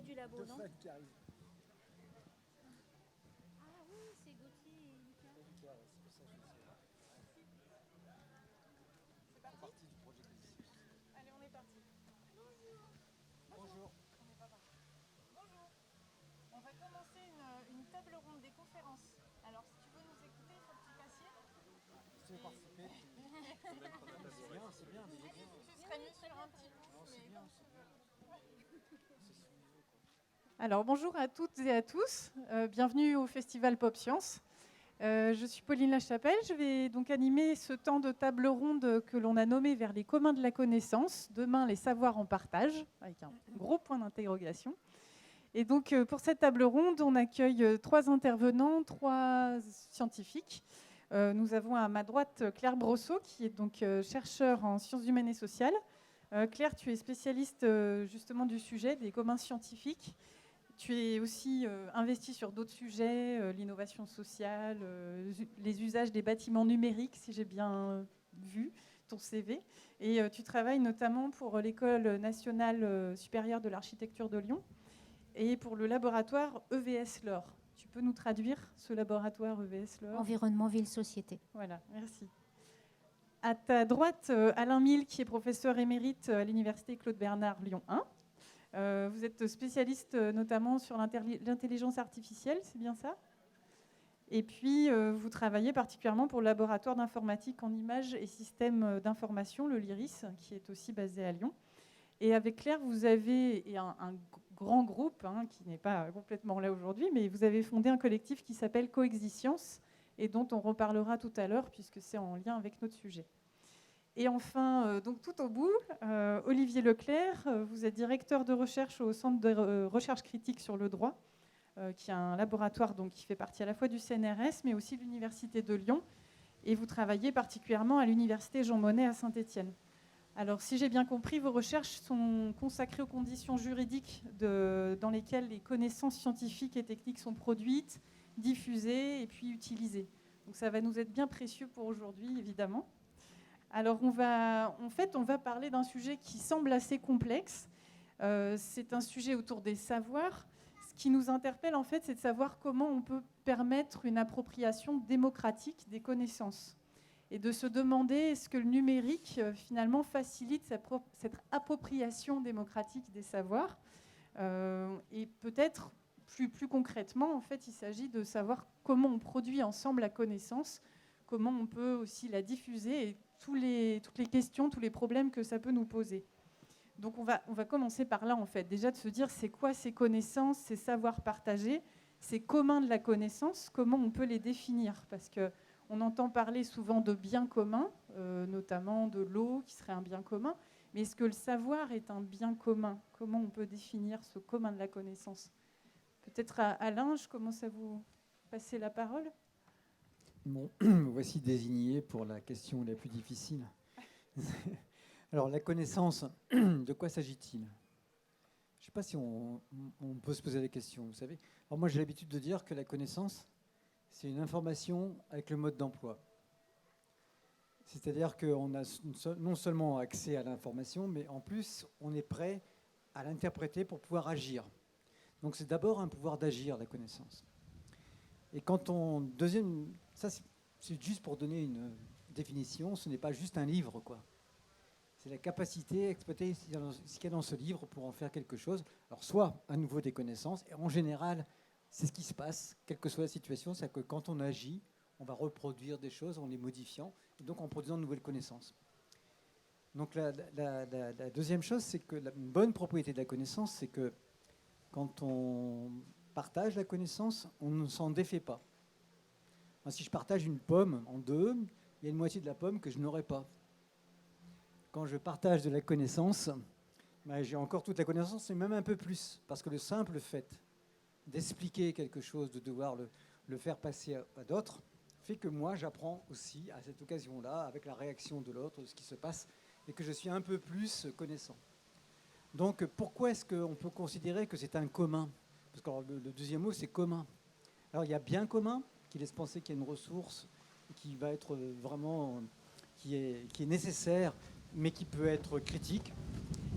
du labo, non? Qui arrive. Ah oui, c'est Gauthier et Lucas. C'est pour ça que je sais. C'est parti. Du projet Coexistence. Allez, on est parti. Bonjour. On n'est pas parti. Bonjour. On va commencer une table ronde des conférences. Alors, si tu veux nous écouter, il faut que tu t'assieds. Si tu veux participer, c'est bien, mais Tu serais mieux sur un petit bout. c'est bien. Alors, bonjour à toutes et à tous. Bienvenue au Festival Pop Science. Je suis Pauline Lachapelle. Je vais donc animer ce temps de table ronde que l'on a nommé vers les communs de la connaissance. Demain, les savoirs en partage, avec un gros point d'interrogation. Et donc, pour cette table ronde, on accueille 3 intervenants, 3 scientifiques. Nous avons à ma droite Claire Brosseau, qui est donc chercheure en sciences humaines et sociales. Claire, tu es spécialiste justement du sujet des communs scientifiques. Tu es aussi investie sur d'autres sujets, l'innovation sociale, les usages des bâtiments numériques, si j'ai bien vu ton CV. Et tu travailles notamment pour l'École nationale supérieure de l'architecture de Lyon et pour le laboratoire EVS LEUR. Tu peux nous traduire ce laboratoire EVS LEUR ? Environnement, ville, société. Voilà, merci. À ta droite, Alain Mille, qui est professeur émérite à l'Université Claude Bernard Lyon 1. Vous êtes spécialiste notamment sur l'intelligence artificielle, c'est bien ça ? Et puis, vous travaillez particulièrement pour le laboratoire d'informatique en images et systèmes d'information, le LIRIS, qui est aussi basé à Lyon. Et avec Claire, vous avez un grand groupe, qui n'est pas complètement là aujourd'hui, mais vous avez fondé un collectif qui s'appelle Coexistence, et dont on reparlera tout à l'heure, puisque c'est en lien avec notre sujet. Et enfin, donc tout au bout, Olivier Leclerc, vous êtes directeur de recherche au Centre de recherche critique sur le droit, qui est un laboratoire donc, qui fait partie à la fois du CNRS, mais aussi de l'Université de Lyon. Et vous travaillez particulièrement à l'Université Jean Monnet à Saint-Étienne. Alors, si j'ai bien compris, vos recherches sont consacrées aux conditions juridiques dans lesquelles les connaissances scientifiques et techniques sont produites, diffusées et puis utilisées. Donc, ça va nous être bien précieux pour aujourd'hui, évidemment. Alors, on va parler d'un sujet qui semble assez complexe. C'est un sujet autour des savoirs. Ce qui nous interpelle, en fait, c'est de savoir comment on peut permettre une appropriation démocratique des connaissances. Et de se demander, est-ce que le numérique, finalement, facilite cette appropriation démocratique des savoirs ? Et peut-être, plus concrètement, en fait, il s'agit de savoir comment on produit ensemble la connaissance, comment on peut aussi la diffuser et toutes les questions, tous les problèmes que ça peut nous poser. Donc on va commencer par là, en fait. Déjà de se dire, c'est quoi ces connaissances, ces savoirs partagés, ces communs de la connaissance, comment on peut les définir ? Parce qu'on entend parler souvent de biens communs, notamment de l'eau qui serait un bien commun. Mais est-ce que le savoir est un bien commun ? Comment on peut définir ce commun de la connaissance ? Peut-être à Alain, je commence à vous passer la parole. Bon, voici désigné pour la question la plus difficile. Alors, la connaissance, de quoi s'agit-il ? Je ne sais pas si on peut se poser la question, vous savez. Alors moi, j'ai l'habitude de dire que la connaissance, c'est une information avec le mode d'emploi. C'est-à-dire qu'on a non seulement accès à l'information, mais en plus, on est prêt à l'interpréter pour pouvoir agir. Donc c'est d'abord un pouvoir d'agir, la connaissance. Et quand on... Ça, c'est juste pour donner une définition, ce n'est pas juste un livre, quoi. C'est la capacité à exploiter ce qu'il y a dans ce livre pour en faire quelque chose. Alors soit à nouveau des connaissances, et en général, c'est ce qui se passe, quelle que soit la situation, c'est que quand on agit, on va reproduire des choses en les modifiant, et donc en produisant de nouvelles connaissances. Donc la deuxième chose, c'est que la bonne propriété de la connaissance, c'est que quand on partage la connaissance, on ne s'en défait pas. Alors, si je partage une pomme en deux, il y a une moitié de la pomme que je n'aurai pas. Quand je partage de la connaissance, j'ai encore toute la connaissance, et même un peu plus. Parce que le simple fait d'expliquer quelque chose, de devoir le faire passer à d'autres, fait que moi, j'apprends aussi à cette occasion-là, avec la réaction de l'autre, de ce qui se passe, et que je suis un peu plus connaissant. Donc, pourquoi est-ce qu'on peut considérer que c'est un commun ? Parce que le deuxième mot, c'est commun. Alors, il y a bien commun, qui laisse penser qu'il y a une ressource qui va être vraiment... qui est nécessaire, mais qui peut être critique.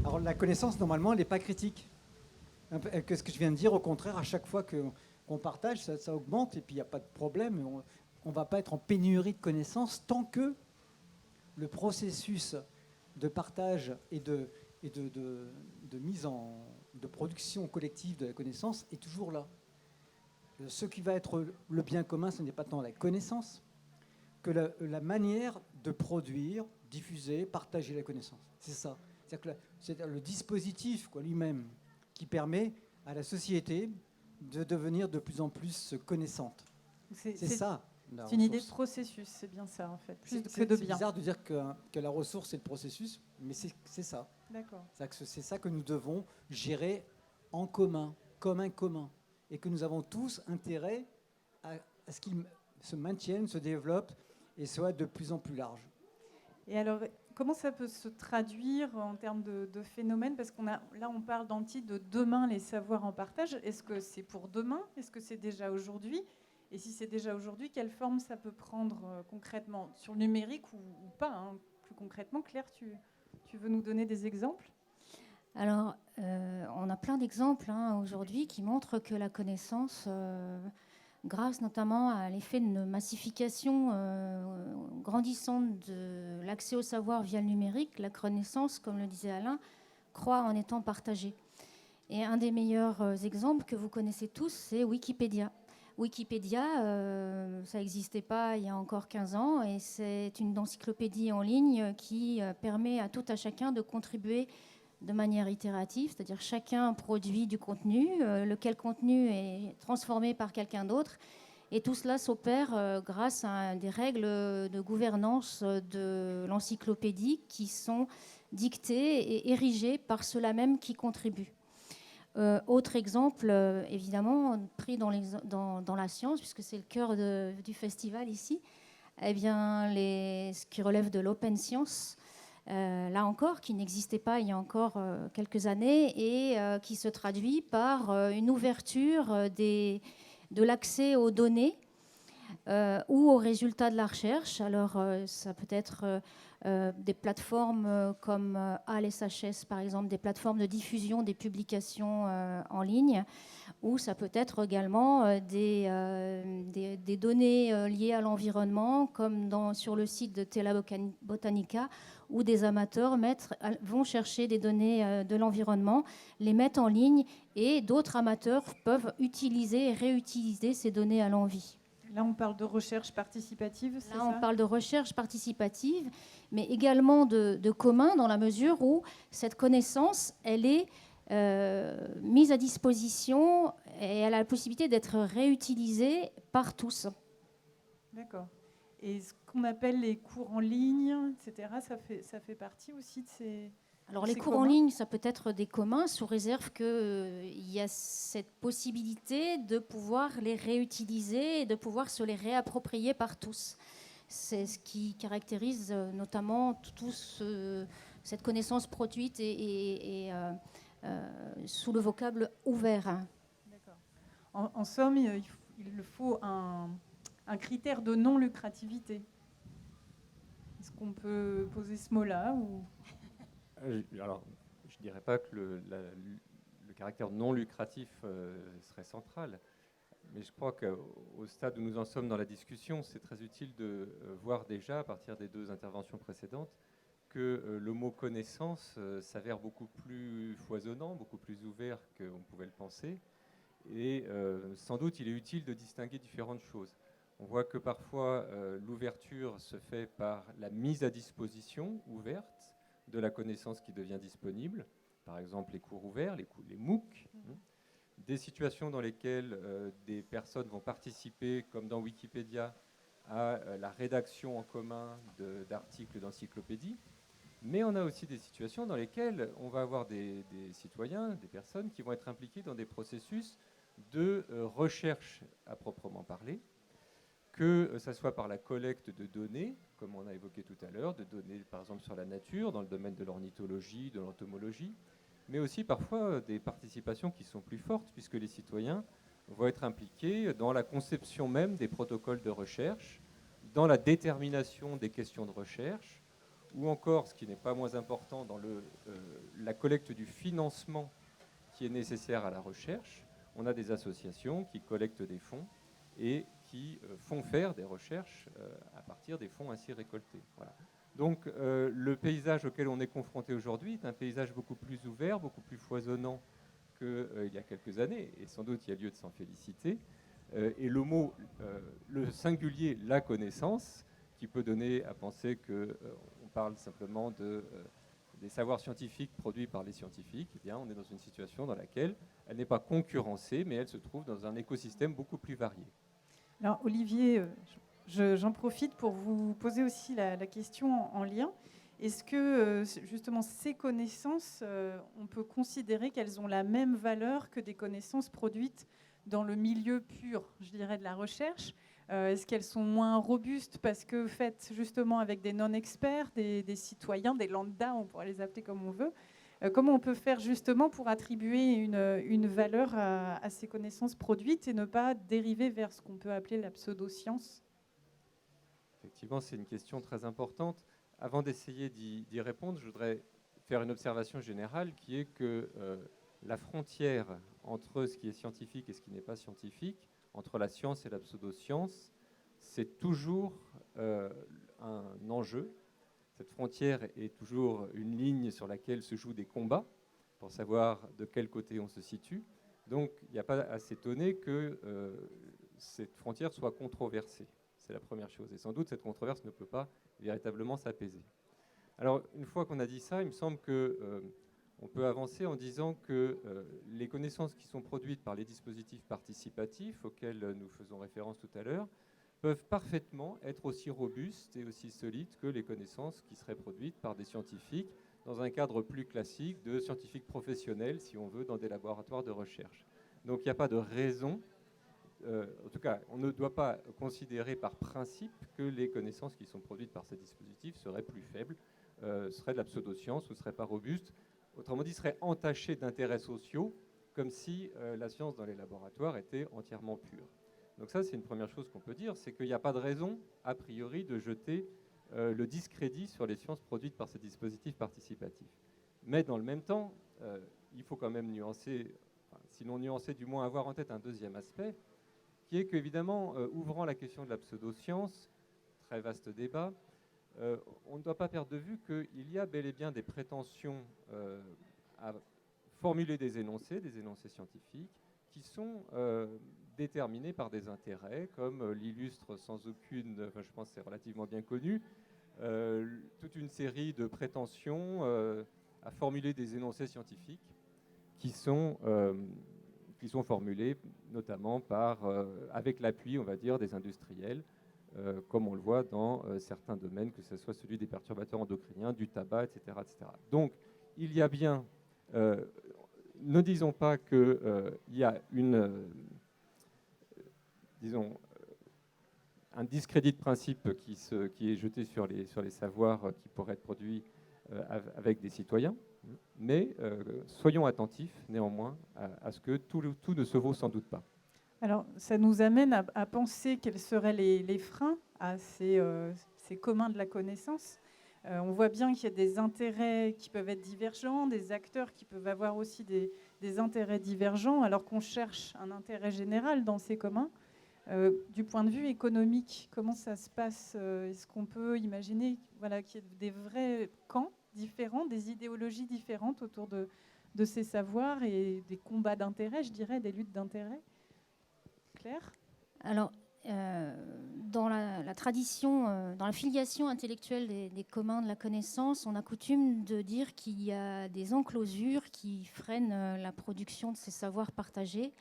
Alors, la connaissance, normalement, elle n'est pas critique. Qu'est-ce que je viens de dire? Au contraire, à chaque fois qu'on partage, ça augmente et puis il n'y a pas de problème. On ne va pas être en pénurie de connaissances tant que le processus de partage et de mise de production collective de la connaissance est toujours là. Ce qui va être le bien commun, ce n'est pas tant la connaissance que la manière de produire, diffuser, partager la connaissance. C'est ça. C'est le dispositif lui-même qui permet à la société de devenir de plus en plus connaissante. C'est ça. C'est une idée de processus, c'est bien ça en fait, plus que de bien. C'est bizarre de dire que la ressource c'est le processus, mais c'est ça. D'accord. C'est ça que nous devons gérer en commun, comme un commun, et que nous avons tous intérêt à ce qu'il se maintienne, se développe et soit de plus en plus large. Et alors, comment ça peut se traduire en termes de phénomènes? Parce là, on parle de demain, les savoirs en partage. Est-ce que c'est pour demain? Est-ce que c'est déjà aujourd'hui? Et si c'est déjà aujourd'hui, quelle forme ça peut prendre concrètement? Sur le numérique ou pas, hein, plus concrètement, Claire, tu veux nous donner des exemples? Alors, on a plein d'exemples aujourd'hui qui montrent que la connaissance, grâce notamment à l'effet de massification grandissante de l'accès au savoir via le numérique, la connaissance, comme le disait Alain, croît en étant partagée. Et un des meilleurs exemples que vous connaissez tous, c'est Wikipédia. Wikipédia, ça n'existait pas il y a encore 15 ans et c'est une encyclopédie en ligne qui permet à tout à chacun de contribuer de manière itérative, c'est-à-dire chacun produit du contenu, lequel contenu est transformé par quelqu'un d'autre. Et tout cela s'opère grâce à des règles de gouvernance de l'encyclopédie qui sont dictées et érigées par ceux-là même qui contribuent. Autre exemple, évidemment, pris dans la science, puisque c'est le cœur du festival ici, eh bien, ce qui relève de l'open science, là encore, qui n'existait pas il y a encore quelques années et qui se traduit par une ouverture de l'accès aux données ou aux résultats de la recherche. Alors, ça peut être des plateformes comme ALSHS, par exemple, des plateformes de diffusion des publications en ligne, ou ça peut être également des données liées à l'environnement, comme sur le site de Tela Botanica, où des amateurs vont chercher des données de l'environnement, les mettent en ligne, et d'autres amateurs peuvent utiliser et réutiliser ces données à l'envi. Là, on parle de recherche participative, c'est ça? Là, on parle de recherche participative, mais également de commun, dans la mesure où cette connaissance, elle est mise à disposition et elle a la possibilité d'être réutilisée par tous. D'accord. Et ce qu'on appelle les cours en ligne, etc., ça fait partie aussi de ces... Alors les cours en ligne, ça peut être des communs, sous réserve qu'il y a cette possibilité de pouvoir les réutiliser et de pouvoir se les réapproprier par tous. C'est ce qui caractérise notamment cette connaissance produite et sous le vocable ouvert. D'accord. En somme, il faut un critère de non-lucrativité. Est-ce qu'on peut poser ce mot-là ou... Alors, je ne dirais pas que le caractère non lucratif serait central, mais je crois qu'au stade où nous en sommes dans la discussion, c'est très utile de voir déjà, à partir des deux interventions précédentes, que le mot connaissance s'avère beaucoup plus foisonnant, beaucoup plus ouvert qu'on pouvait le penser, et sans doute il est utile de distinguer différentes choses. On voit que parfois l'ouverture se fait par la mise à disposition ouverte de la connaissance qui devient disponible, par exemple les cours ouverts, les MOOC, des situations dans lesquelles des personnes vont participer, comme dans Wikipédia, à la rédaction en commun d'articles d'encyclopédie, mais on a aussi des situations dans lesquelles on va avoir des citoyens, des personnes qui vont être impliqués dans des processus de recherche à proprement parler, que ce soit par la collecte de données, comme on a évoqué tout à l'heure, de données par exemple sur la nature, dans le domaine de l'ornithologie, de l'entomologie, mais aussi parfois des participations qui sont plus fortes, puisque les citoyens vont être impliqués dans la conception même des protocoles de recherche, dans la détermination des questions de recherche, ou encore, ce qui n'est pas moins important, dans la collecte du financement qui est nécessaire à la recherche, on a des associations qui collectent des fonds et qui font faire des recherches à partir des fonds ainsi récoltés. Voilà. Donc le paysage auquel on est confronté aujourd'hui est un paysage beaucoup plus ouvert, beaucoup plus foisonnant qu'il y a quelques années, et sans doute il y a lieu de s'en féliciter. Et le mot, le singulier, la connaissance, qui peut donner à penser qu'on parle simplement des savoirs scientifiques produits par les scientifiques, eh bien, on est dans une situation dans laquelle elle n'est pas concurrencée, mais elle se trouve dans un écosystème beaucoup plus varié. Alors Olivier, j'en profite pour vous poser aussi la question en lien. Est-ce que justement ces connaissances, on peut considérer qu'elles ont la même valeur que des connaissances produites dans le milieu pur, je dirais, de la recherche? Est-ce qu'elles sont moins robustes parce que faites justement avec des non-experts, des citoyens, des lambda, on pourrait les appeler comme on veut? Comment on peut faire justement pour attribuer une valeur à ces connaissances produites et ne pas dériver vers ce qu'on peut appeler la pseudo-science? Effectivement, c'est une question très importante. Avant d'essayer d'y répondre, je voudrais faire une observation générale qui est que la frontière entre ce qui est scientifique et ce qui n'est pas scientifique, entre la science et la pseudo-science, c'est toujours un enjeu. Cette frontière est toujours une ligne sur laquelle se jouent des combats pour savoir de quel côté on se situe. Donc, il n'y a pas à s'étonner que cette frontière soit controversée. C'est la première chose. Et sans doute, cette controverse ne peut pas véritablement s'apaiser. Alors, une fois qu'on a dit ça, il me semble qu'on peut avancer en disant que les connaissances qui sont produites par les dispositifs participatifs, auxquels nous faisons référence tout à l'heure, peuvent parfaitement être aussi robustes et aussi solides que les connaissances qui seraient produites par des scientifiques dans un cadre plus classique de scientifiques professionnels, si on veut, dans des laboratoires de recherche. Donc, il n'y a pas de raison. En tout cas, on ne doit pas considérer par principe que les connaissances qui sont produites par ces dispositifs seraient plus faibles, seraient de la pseudo-science ou ne seraient pas robustes. Autrement dit, seraient entachées d'intérêts sociaux, comme si la science dans les laboratoires était entièrement pure. Donc ça, c'est une première chose qu'on peut dire, c'est qu'il n'y a pas de raison, a priori, de jeter le discrédit sur les sciences produites par ces dispositifs participatifs. Mais dans le même temps, il faut quand même nuancer, sinon nuancer, du moins avoir en tête un deuxième aspect, qui est qu'évidemment, ouvrant la question de la pseudo-science, très vaste débat, on ne doit pas perdre de vue qu'il y a bel et bien des prétentions à formuler des énoncés scientifiques, qui sont déterminés par des intérêts, comme l'illustre sans aucune, enfin, je pense que c'est relativement bien connu, toute une série de prétentions à formuler des énoncés scientifiques qui sont formulés notamment avec l'appui, on va dire, des industriels, comme on le voit dans certains domaines, que ce soit celui des perturbateurs endocriniens, du tabac, etc. etc. Donc, il y a bien, ne disons pas qu'il y a un discrédit de principe qui est jeté sur les savoirs qui pourraient être produits avec des citoyens, mais soyons attentifs néanmoins à ce que tout ne se vaut sans doute pas. Alors, ça nous amène à penser quels seraient les freins à ces communs de la connaissance. On voit bien qu'il y a des intérêts qui peuvent être divergents, des acteurs qui peuvent avoir aussi des intérêts divergents, alors qu'on cherche un intérêt général dans ces communs. Du point de vue économique, comment ça se passe? Est-ce qu'on peut imaginer qu'il y ait des vrais camps différents, des idéologies différentes autour de ces savoirs et des combats d'intérêts, je dirais, des luttes d'intérêts? Claire? Alors, dans la tradition, dans la filiation intellectuelle des communs de la connaissance, on a coutume de dire qu'il y a des enclosures qui freinent la production de ces savoirs partagés.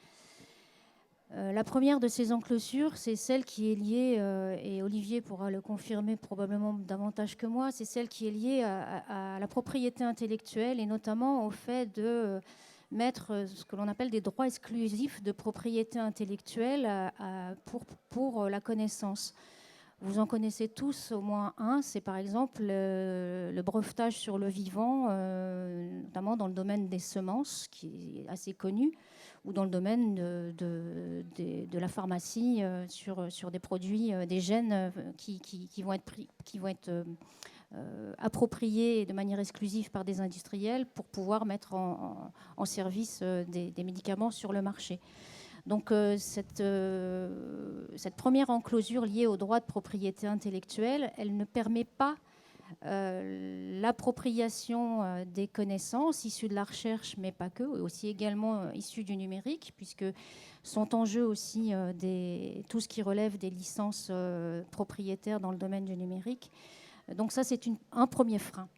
La première de ces enclosures, c'est celle qui est liée, et Olivier pourra le confirmer probablement davantage que moi, c'est celle qui est liée à la propriété intellectuelle et notamment au fait de mettre ce que l'on appelle des droits exclusifs de propriété intellectuelle pour la connaissance. Vous en connaissez tous au moins un, c'est par exemple le brevetage sur le vivant, notamment dans le domaine des semences, qui est assez connu, ou dans le domaine de la pharmacie sur des produits, des gènes qui vont être appropriés de manière exclusive par des industriels pour pouvoir mettre en service des médicaments sur le marché. Donc cette première enclosure liée au droit de propriété intellectuelle, elle ne permet pas l'appropriation des connaissances issues de la recherche, mais pas que, aussi également issues du numérique, puisque sont en jeu aussi tout ce qui relève des licences propriétaires dans le domaine du numérique. Donc ça, c'est un premier frein.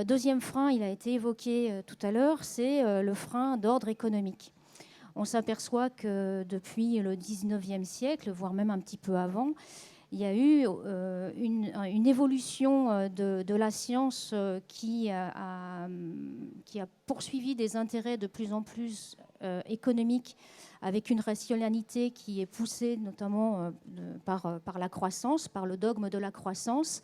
Deuxième frein, il a été évoqué tout à l'heure, c'est le frein d'ordre économique. On s'aperçoit que depuis le 19e siècle, voire même un petit peu avant, il y a eu une évolution de la science qui a poursuivi des intérêts de plus en plus économiques, avec une rationalité qui est poussée notamment par la croissance, par le dogme de la croissance.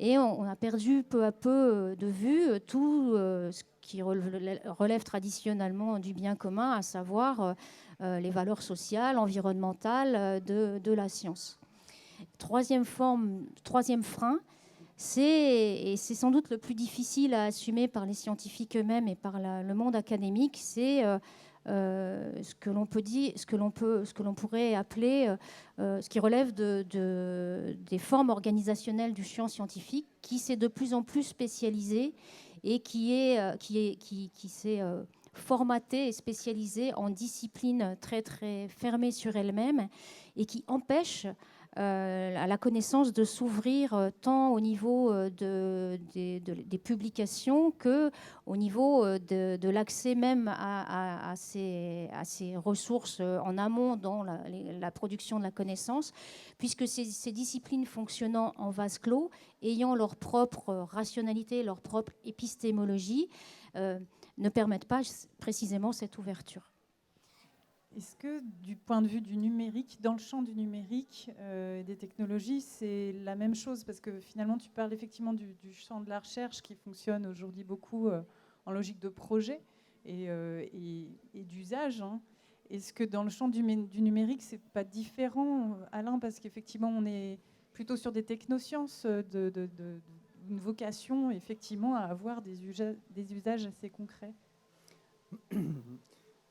Et on a perdu peu à peu de vue tout ce qui relève traditionnellement du bien commun, à savoir les valeurs sociales, environnementales de la science. Troisième frein, et c'est sans doute le plus difficile à assumer par les scientifiques eux-mêmes et par le monde académique, c'est ce que l'on pourrait appeler, ce qui relève des formes organisationnelles du champ scientifique, qui s'est de plus en plus spécialisé et qui s'est formaté et spécialisé en disciplines très très fermées sur elles-mêmes et qui empêche à la connaissance de s'ouvrir tant au niveau des publications qu'au niveau de l'accès même à ces ressources en amont dans la production de la connaissance, puisque ces disciplines fonctionnant en vase clos, ayant leur propre rationalité, leur propre épistémologie, ne permettent pas précisément cette ouverture. Est-ce que du point de vue du numérique, dans le champ du numérique et des technologies, c'est la même chose? Parce que finalement, tu parles effectivement du champ de la recherche qui fonctionne aujourd'hui beaucoup en logique de projet et d'usage. Hein. Est-ce que dans le champ du numérique, c'est pas différent, Alain? Parce qu'effectivement, on est plutôt sur des technosciences, une vocation effectivement à avoir des usages assez concrets.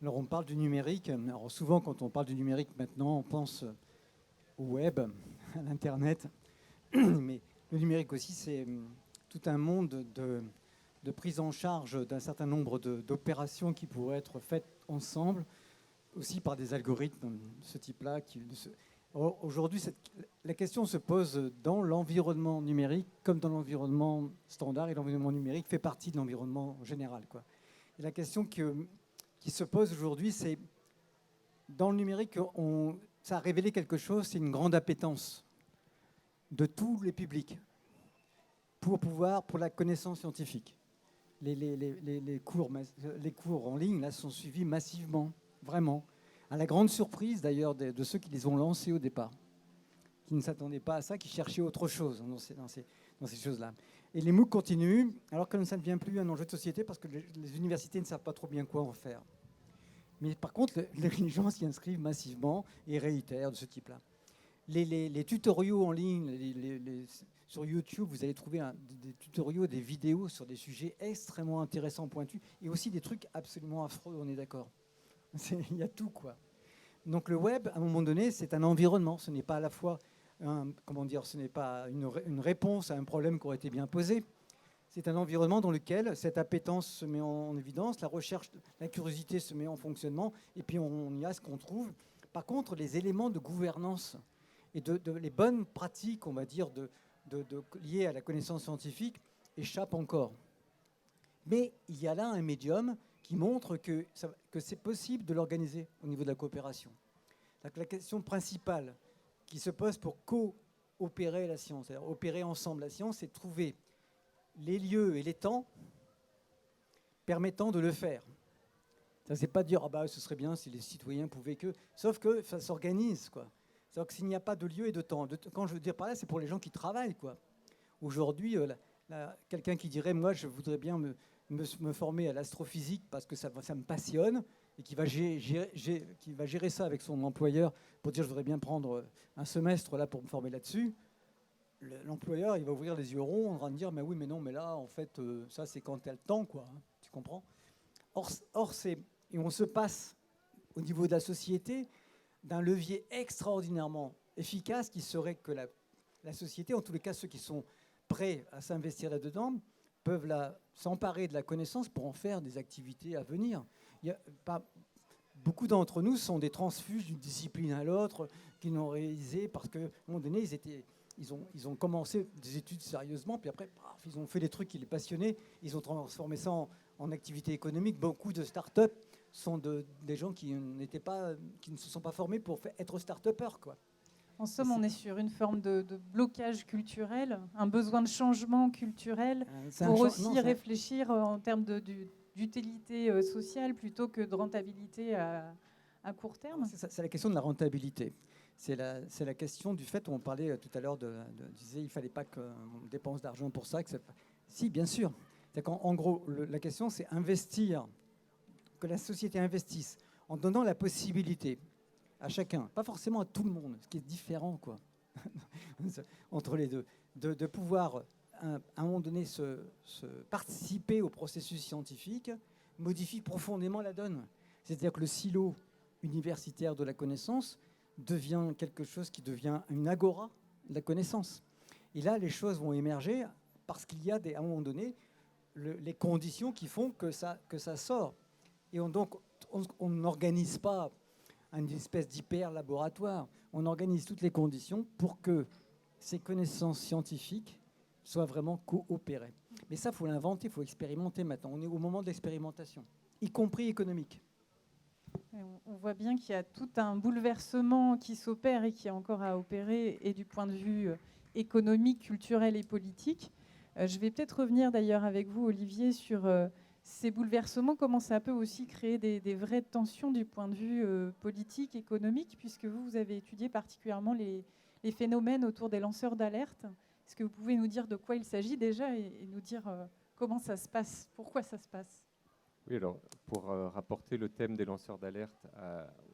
Alors on parle du numérique. Alors souvent quand on parle du numérique maintenant, on pense au web, à l'Internet. Mais le numérique aussi, c'est tout un monde de prise en charge d'un certain nombre d'opérations qui pourraient être faites ensemble, aussi par des algorithmes de ce type-là. Aujourd'hui, la question se pose dans l'environnement numérique comme dans l'environnement standard, et l'environnement numérique fait partie de l'environnement général, quoi. Et la question qui se pose aujourd'hui, c'est dans le numérique, ça a révélé quelque chose, c'est une grande appétence de tous les publics pour la connaissance scientifique. Les cours en ligne là, sont suivis massivement, vraiment, à la grande surprise d'ailleurs de ceux qui les ont lancés au départ, qui ne s'attendaient pas à ça, qui cherchaient autre chose dans ces choses-là. Et les MOOC continuent, alors que ça ne devient plus un enjeu de société parce que les universités ne savent pas trop bien quoi en faire. Mais par contre, les gens s'y inscrivent massivement et réitèrent de ce type-là. Les tutoriaux en ligne, sur YouTube, vous allez trouver des tutoriaux, des vidéos sur des sujets extrêmement intéressants, pointus, et aussi des trucs absolument affreux, on est d'accord. Il y a tout, quoi. Donc le web, à un moment donné, c'est un environnement. Ce n'est pas à la fois ce n'est pas une réponse à un problème qui aurait été bien posé. C'est un environnement dans lequel cette appétence se met en évidence, la recherche, la curiosité se met en fonctionnement, et puis on y a ce qu'on trouve. Par contre, les éléments de gouvernance et les bonnes pratiques, on va dire, liées à la connaissance scientifique échappent encore. Mais il y a là un médium qui montre que c'est possible de l'organiser au niveau de la coopération. La question principale qui se pose pour coopérer la science, c'est-à-dire opérer ensemble la science, c'est de trouver les lieux et les temps permettant de le faire. Ça, c'est pas dire ce serait bien si les citoyens pouvaient que. Sauf que ça s'organise, quoi. C'est-à-dire que s'il n'y a pas de lieu et de temps. Quand je veux dire par là, c'est pour les gens qui travaillent, quoi. Aujourd'hui, quelqu'un qui dirait moi je voudrais bien me former à l'astrophysique parce que ça me passionne, et qui va gérer ça avec son employeur pour dire je voudrais bien prendre un semestre là pour me former là-dessus. l'employeur, il va ouvrir les yeux ronds en train de dire, mais oui, mais non, mais là, en fait, ça, c'est quand tu as le temps, quoi. Hein, tu comprends? Or et on se passe, au niveau de la société, d'un levier extraordinairement efficace qui serait que la société, en tous les cas, ceux qui sont prêts à s'investir là-dedans, peuvent s'emparer de la connaissance pour en faire des activités à venir. Beaucoup d'entre nous sont des transfuges d'une discipline à l'autre, qui n'ont réalisé parce qu'à un moment donné, ils ont commencé des études sérieusement, puis après, paf, ils ont fait des trucs qui les passionnaient, ils ont transformé ça en activité économique. Beaucoup de start-up sont des gens qui ne se sont pas formés pour être start-upers, quoi. En somme, on est sur une forme de blocage culturel, un besoin de changement culturel pour aussi réfléchir en termes d'utilité sociale plutôt que de rentabilité à court terme. C'est la question de la rentabilité. C'est la question du fait où on parlait tout à l'heure disait il ne fallait pas qu'on dépense d'argent pour ça. Si, bien sûr. En gros, la question, c'est investir, que la société investisse en donnant la possibilité à chacun, pas forcément à tout le monde, ce qui est différent, quoi, entre les deux, de pouvoir, à un moment donné, se participer au processus scientifique, modifie profondément la donne. C'est-à-dire que le silo universitaire de la connaissance devient quelque chose qui devient une agora de la connaissance. Et là, les choses vont émerger parce qu'il y a, à un moment donné, les conditions qui font que ça sort. Et donc, on n'organise pas une espèce d'hyper-laboratoire. On organise toutes les conditions pour que ces connaissances scientifiques soient vraiment coopérées. Mais ça, il faut l'inventer, il faut expérimenter maintenant. On est au moment de l'expérimentation, y compris économique. On voit bien qu'il y a tout un bouleversement qui s'opère et qui est encore à opérer, et du point de vue économique, culturel et politique. Je vais peut-être revenir d'ailleurs avec vous, Olivier, sur ces bouleversements, comment ça peut aussi créer des vraies tensions du point de vue politique, économique, puisque vous avez étudié particulièrement les phénomènes autour des lanceurs d'alerte. Est-ce que vous pouvez nous dire de quoi il s'agit déjà et nous dire comment ça se passe, pourquoi ça se passe? Oui, alors pour rapporter le thème des lanceurs d'alerte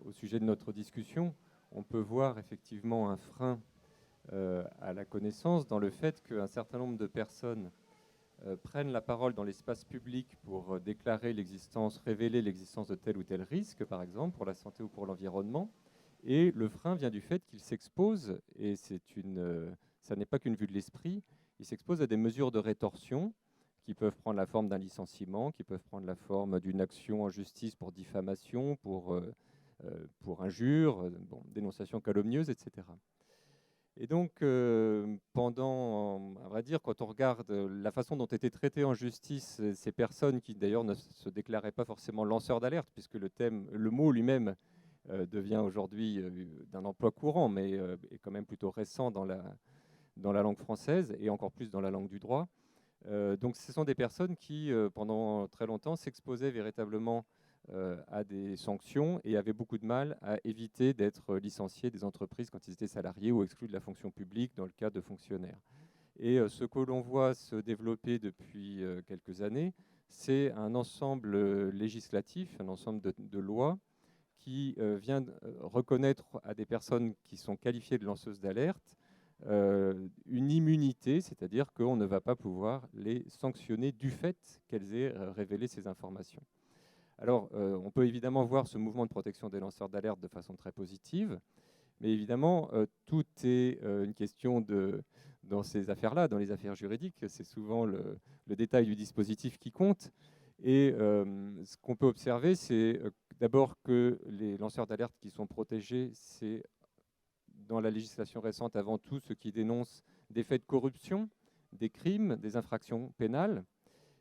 au sujet de notre discussion, on peut voir effectivement un frein à la connaissance dans le fait qu'un certain nombre de personnes prennent la parole dans l'espace public pour déclarer l'existence, révéler l'existence de tel ou tel risque, par exemple, pour la santé ou pour l'environnement. Et le frein vient du fait qu'ils s'exposent, et ça n'est pas qu'une vue de l'esprit, ils s'exposent à des mesures de rétorsion qui peuvent prendre la forme d'un licenciement, qui peuvent prendre la forme d'une action en justice pour diffamation, pour injure, dénonciation calomnieuse, etc. Et donc, à vrai dire, quand on regarde la façon dont étaient traitées en justice ces personnes qui d'ailleurs ne se déclaraient pas forcément lanceurs d'alerte, puisque le mot lui-même devient aujourd'hui d'un emploi courant, mais est quand même plutôt récent dans la langue française et encore plus dans la langue du droit. Donc, ce sont des personnes qui, pendant très longtemps, s'exposaient véritablement à des sanctions et avaient beaucoup de mal à éviter d'être licenciés des entreprises quand ils étaient salariés ou exclus de la fonction publique dans le cas de fonctionnaires. Et ce que l'on voit se développer depuis quelques années, c'est un ensemble législatif, un ensemble de lois qui vient reconnaître à des personnes qui sont qualifiées de lanceuses d'alerte une immunité, c'est-à-dire qu'on ne va pas pouvoir les sanctionner du fait qu'elles aient révélé ces informations. Alors, on peut évidemment voir ce mouvement de protection des lanceurs d'alerte de façon très positive, mais évidemment, tout est une question dans ces affaires-là, dans les affaires juridiques, c'est souvent le détail du dispositif qui compte. Et ce qu'on peut observer, c'est d'abord que les lanceurs d'alerte qui sont protégés, c'est dans la législation récente avant tout ceux qui dénoncent des faits de corruption, des crimes, des infractions pénales,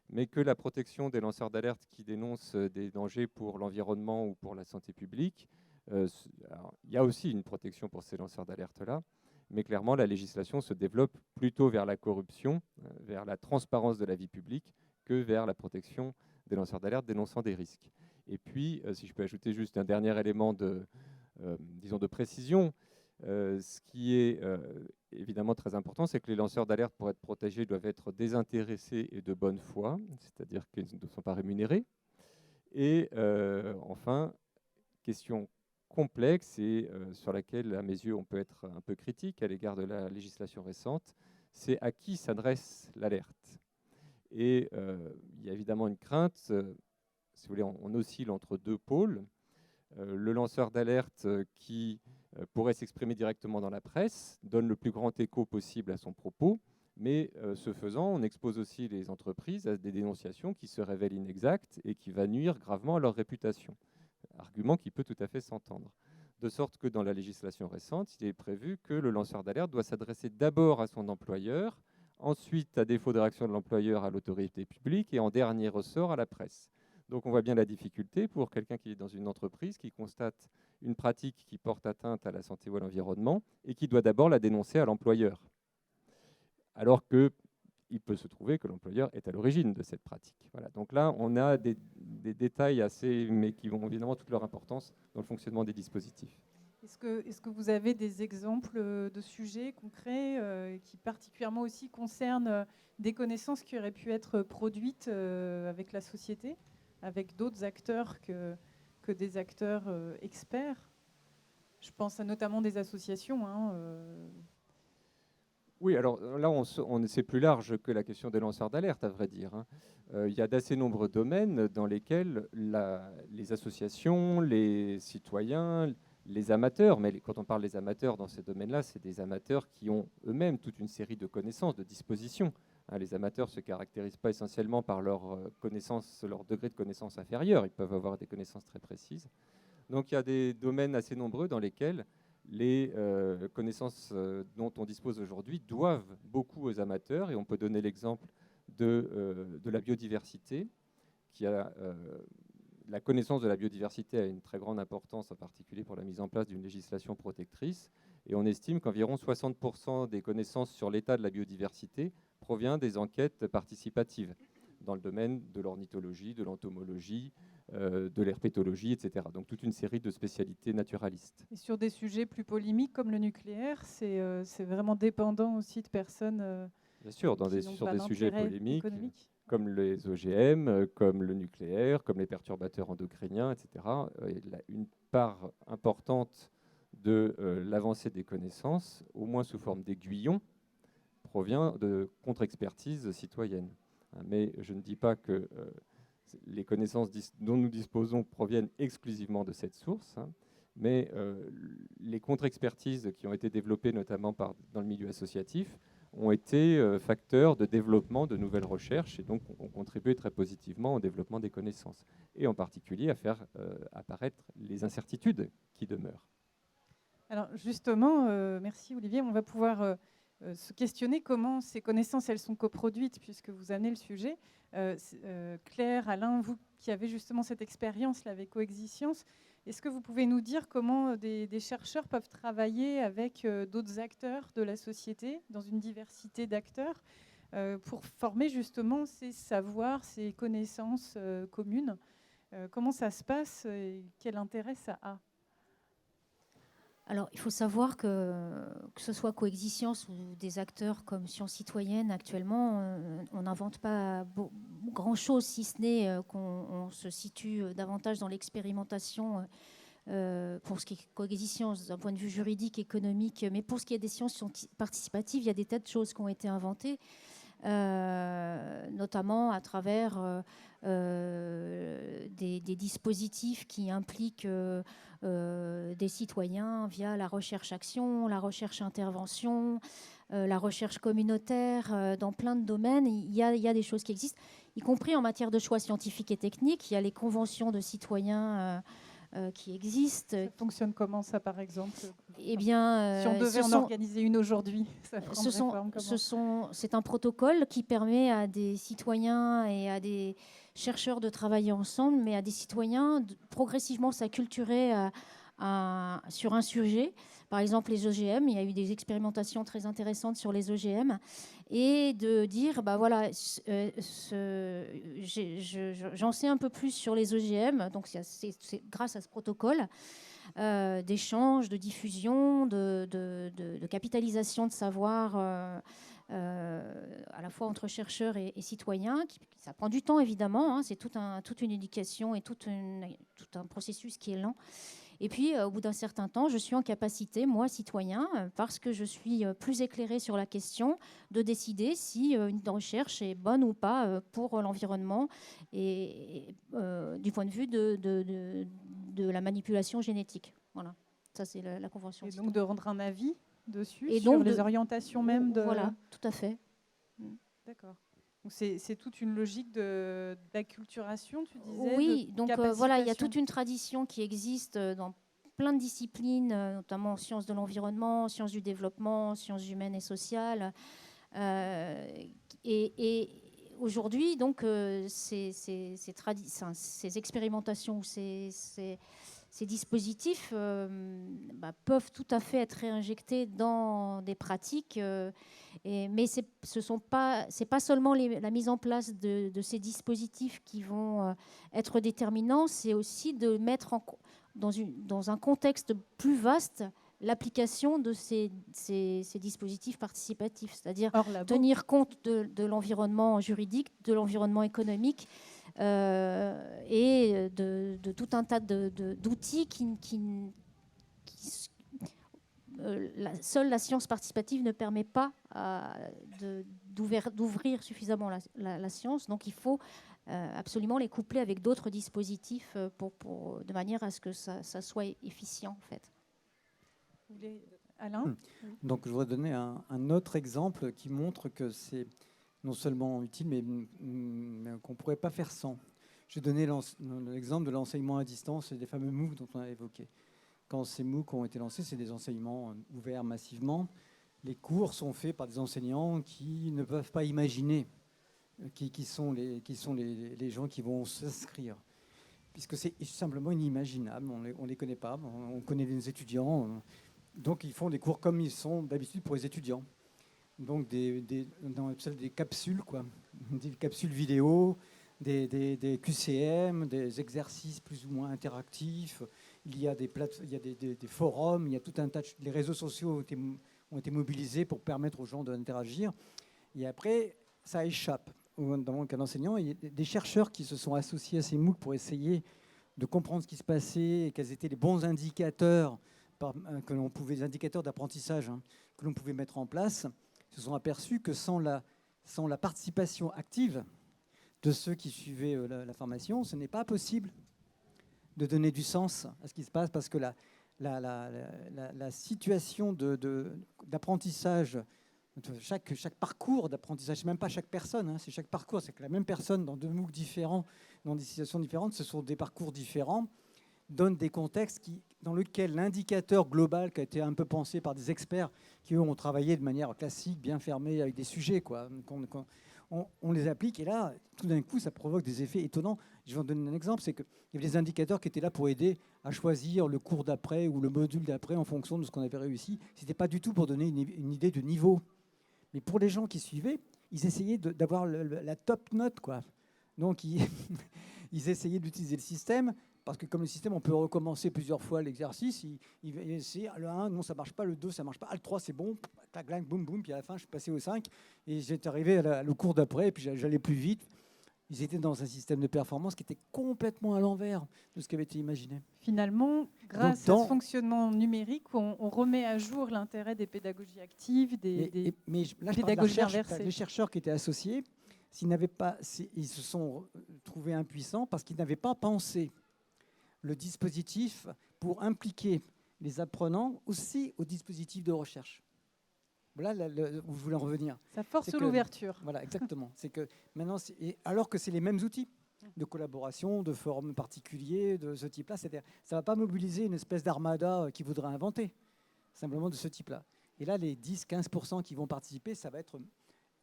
mais que la protection des lanceurs d'alerte qui dénoncent des dangers pour l'environnement ou pour la santé publique, il y a aussi une protection pour ces lanceurs d'alerte-là, mais clairement la législation se développe plutôt vers la corruption, vers la transparence de la vie publique, que vers la protection des lanceurs d'alerte dénonçant des risques. Et puis, si je peux ajouter juste un dernier élément de précision, ce qui est évidemment très important, c'est que les lanceurs d'alerte, pour être protégés, doivent être désintéressés et de bonne foi, c'est-à-dire qu'ils ne sont pas rémunérés. Et enfin, question complexe et sur laquelle, à mes yeux, on peut être un peu critique à l'égard de la législation récente, c'est à qui s'adresse l'alerte. Et il y a évidemment une crainte, si vous voulez, on oscille entre deux pôles. Le lanceur d'alerte qui pourrait s'exprimer directement dans la presse donne le plus grand écho possible à son propos, mais ce faisant, on expose aussi les entreprises à des dénonciations qui se révèlent inexactes et qui va nuire gravement à leur réputation. Argument qui peut tout à fait s'entendre. De sorte que dans la législation récente, il est prévu que le lanceur d'alerte doit s'adresser d'abord à son employeur, ensuite, à défaut de réaction de l'employeur, à l'autorité publique et en dernier ressort à la presse. Donc on voit bien la difficulté pour quelqu'un qui est dans une entreprise, qui constate une pratique qui porte atteinte à la santé ou à l'environnement et qui doit d'abord la dénoncer à l'employeur. Alors qu'il peut se trouver que l'employeur est à l'origine de cette pratique. Voilà. Donc là, on a des détails assez, mais qui ont évidemment toute leur importance dans le fonctionnement des dispositifs. Est-ce que vous avez des exemples de sujets concrets qui particulièrement aussi concernent des connaissances qui auraient pu être produites avec la société, avec d'autres acteurs que des acteurs experts? Je pense à notamment des associations. Oui, alors là, c'est plus large que la question des lanceurs d'alerte, à vrai dire. Il y a d'assez nombreux domaines dans lesquels les associations, les citoyens, les amateurs, mais quand on parle des amateurs dans ces domaines-là, c'est des amateurs qui ont eux-mêmes toute une série de connaissances, de dispositions. Les amateurs ne se caractérisent pas essentiellement par leur degré de connaissance inférieur, ils peuvent avoir des connaissances très précises. Donc il y a des domaines assez nombreux dans lesquels les connaissances dont on dispose aujourd'hui doivent beaucoup aux amateurs, et on peut donner l'exemple de la biodiversité, qui a la connaissance de la biodiversité a une très grande importance, en particulier pour la mise en place d'une législation protectrice, et on estime qu'environ 60% des connaissances sur l'état de la biodiversité provient des enquêtes participatives dans le domaine de l'ornithologie, de l'entomologie, de l'herpétologie, etc. Donc toute une série de spécialités naturalistes. Et sur des sujets plus polémiques comme le nucléaire, c'est vraiment dépendant aussi de personnes Bien sûr, sur des sujets polémiques, comme les OGM, comme le nucléaire, comme les perturbateurs endocriniens, etc. Une part importante de l'avancée des connaissances, au moins sous forme d'aiguillons, provient de contre-expertise citoyenne. Mais je ne dis pas que les connaissances dont nous disposons proviennent exclusivement de cette source, mais les contre-expertises qui ont été développées notamment dans le milieu associatif ont été facteurs de développement de nouvelles recherches et donc ont contribué très positivement au développement des connaissances, et en particulier à faire apparaître les incertitudes qui demeurent. Alors justement, merci Olivier, on va pouvoir se questionner comment ces connaissances elles sont coproduites, puisque vous amenez le sujet. Claire, Alain, vous qui avez justement cette expérience avec Coexistence, est-ce que vous pouvez nous dire comment des chercheurs peuvent travailler avec d'autres acteurs de la société, dans une diversité d'acteurs, pour former justement ces savoirs, ces connaissances communes? Comment ça se passe et quel intérêt ça a? Alors, il faut savoir que ce soit Coexistence ou des acteurs comme Science Citoyenne, actuellement, on n'invente pas grand-chose, si ce n'est qu'on se situe davantage dans l'expérimentation pour ce qui est Coexistence d'un point de vue juridique, économique. Mais pour ce qui est des sciences participatives, il y a des tas de choses qui ont été inventées, notamment à travers des dispositifs qui impliquent des citoyens via la recherche-action, la recherche-intervention, la recherche communautaire. Dans plein de domaines, il y a des choses qui existent, y compris en matière de choix scientifiques et techniques. Il y a les conventions de citoyens qui existent. Ça fonctionne comment, ça, par exemple? Eh bien, si on devait en organiser une aujourd'hui, ça prendrait forme comment? C'est un protocole qui permet à des citoyens et à des chercheurs de travailler ensemble, mais à des citoyens de progressivement s'acculturer sur un sujet. Par exemple, les OGM, il y a eu des expérimentations très intéressantes sur les OGM, et de dire, bah voilà, j'en sais un peu plus sur les OGM, donc c'est grâce à ce protocole d'échange, de diffusion, de capitalisation de savoir à la fois entre chercheurs et citoyens. Ça prend du temps, évidemment, c'est toute une éducation et tout un processus qui est lent. Et puis, au bout d'un certain temps, je suis en capacité, moi, citoyen, parce que je suis plus éclairé sur la question, de décider si une recherche est bonne ou pas pour l'environnement et du point de vue de la manipulation génétique. Voilà, ça c'est la Convention Et citoyenne. donc de rendre un avis dessus, Et sur donc les orientations même de... Voilà, tout à fait. D'accord. Donc c'est toute une logique d'acculturation, tu disais. Oui, de donc voilà, il y a capacitation. toute une tradition qui existe dans plein de disciplines, notamment en sciences de l'environnement, sciences du développement, sciences humaines et sociales. Et aujourd'hui, donc, ces expérimentations, ces dispositifs peuvent tout à fait être réinjectés dans des pratiques, mais c'est pas seulement la mise en place de ces dispositifs qui vont être déterminants, c'est aussi de mettre dans un contexte plus vaste l'application de ces dispositifs participatifs, c'est-à-dire tenir compte de l'environnement juridique, de l'environnement économique et de tout un tas d'outils seule la science participative ne permet pas d'ouvrir suffisamment la science. Donc il faut absolument les coupler avec d'autres dispositifs de manière à ce que ça soit efficient en fait. Alain ? Donc je voudrais donner un autre exemple qui montre que c'est non seulement utile, mais qu'on ne pourrait pas faire sans. Je vais donner l'exemple de l'enseignement à distance et des fameux MOOC dont on a évoqué. Quand ces MOOC ont été lancés, c'est des enseignements ouverts massivement. Les cours sont faits par des enseignants qui ne peuvent pas imaginer qui sont les gens qui vont s'inscrire. Puisque c'est simplement inimaginable, on ne les connaît pas, on connaît les étudiants. Donc ils font des cours comme ils sont d'habitude pour les étudiants. Donc des capsules, quoi, des capsules vidéo, des QCM, des exercices plus ou moins interactifs. Il y a des forums, il y a tout un tas les réseaux sociaux ont été mobilisés pour permettre aux gens d'interagir. Et après, ça échappe. Dans qu'un enseignant, il y a des chercheurs qui se sont associés à ces MOOC pour essayer de comprendre ce qui se passait et quels étaient les bons indicateurs, les indicateurs d'apprentissage que l'on pouvait mettre en place, se sont aperçus que sans la participation active de ceux qui suivaient la formation, ce n'est pas possible de donner du sens à ce qui se passe, parce que la situation d'apprentissage, chaque parcours d'apprentissage, c'est même pas chaque personne, c'est chaque parcours, c'est que la même personne dans deux MOOC différents, dans des situations différentes, ce sont des parcours différents, donne des contextes dans lesquels l'indicateur global qui a été un peu pensé par des experts qui, eux, ont travaillé de manière classique, bien fermée, avec des sujets, quoi, on les applique, et là, tout d'un coup, ça provoque des effets étonnants. Je vais vous donner un exemple, c'est qu'il y avait des indicateurs qui étaient là pour aider à choisir le cours d'après ou le module d'après en fonction de ce qu'on avait réussi. Ce n'était pas du tout pour donner une idée de niveau. Mais pour les gens qui suivaient, ils essayaient d'avoir la top note, quoi. Donc, ils essayaient d'utiliser le système, parce que comme le système, on peut recommencer plusieurs fois l'exercice. Il essayer le 1, non, ça ne marche pas, le 2, ça ne marche pas, le 3, c'est bon, tac, tac, boum, boum, puis à la fin, je suis passé au 5, et j'étais arrivé au cours d'après, et puis j'allais plus vite. Ils étaient dans un système de performance qui était complètement à l'envers de ce qui avait été imaginé. Finalement, grâce à ce fonctionnement numérique, on remet à jour l'intérêt des pédagogies actives, des pédagogies inversées. Les chercheurs qui étaient associés, ils se sont trouvés impuissants parce qu'ils n'avaient pas pensé le dispositif pour impliquer les apprenants aussi au dispositif de recherche. Voilà où je voulais en revenir. Ça force l'ouverture. Voilà, exactement. C'est que maintenant, alors que c'est les mêmes outils de collaboration, de formes particuliers, de ce type-là, c'est-à-dire, ça ne va pas mobiliser une espèce d'armada qui voudrait inventer, simplement de ce type-là. Et là, les 10-15% qui vont participer, ça va être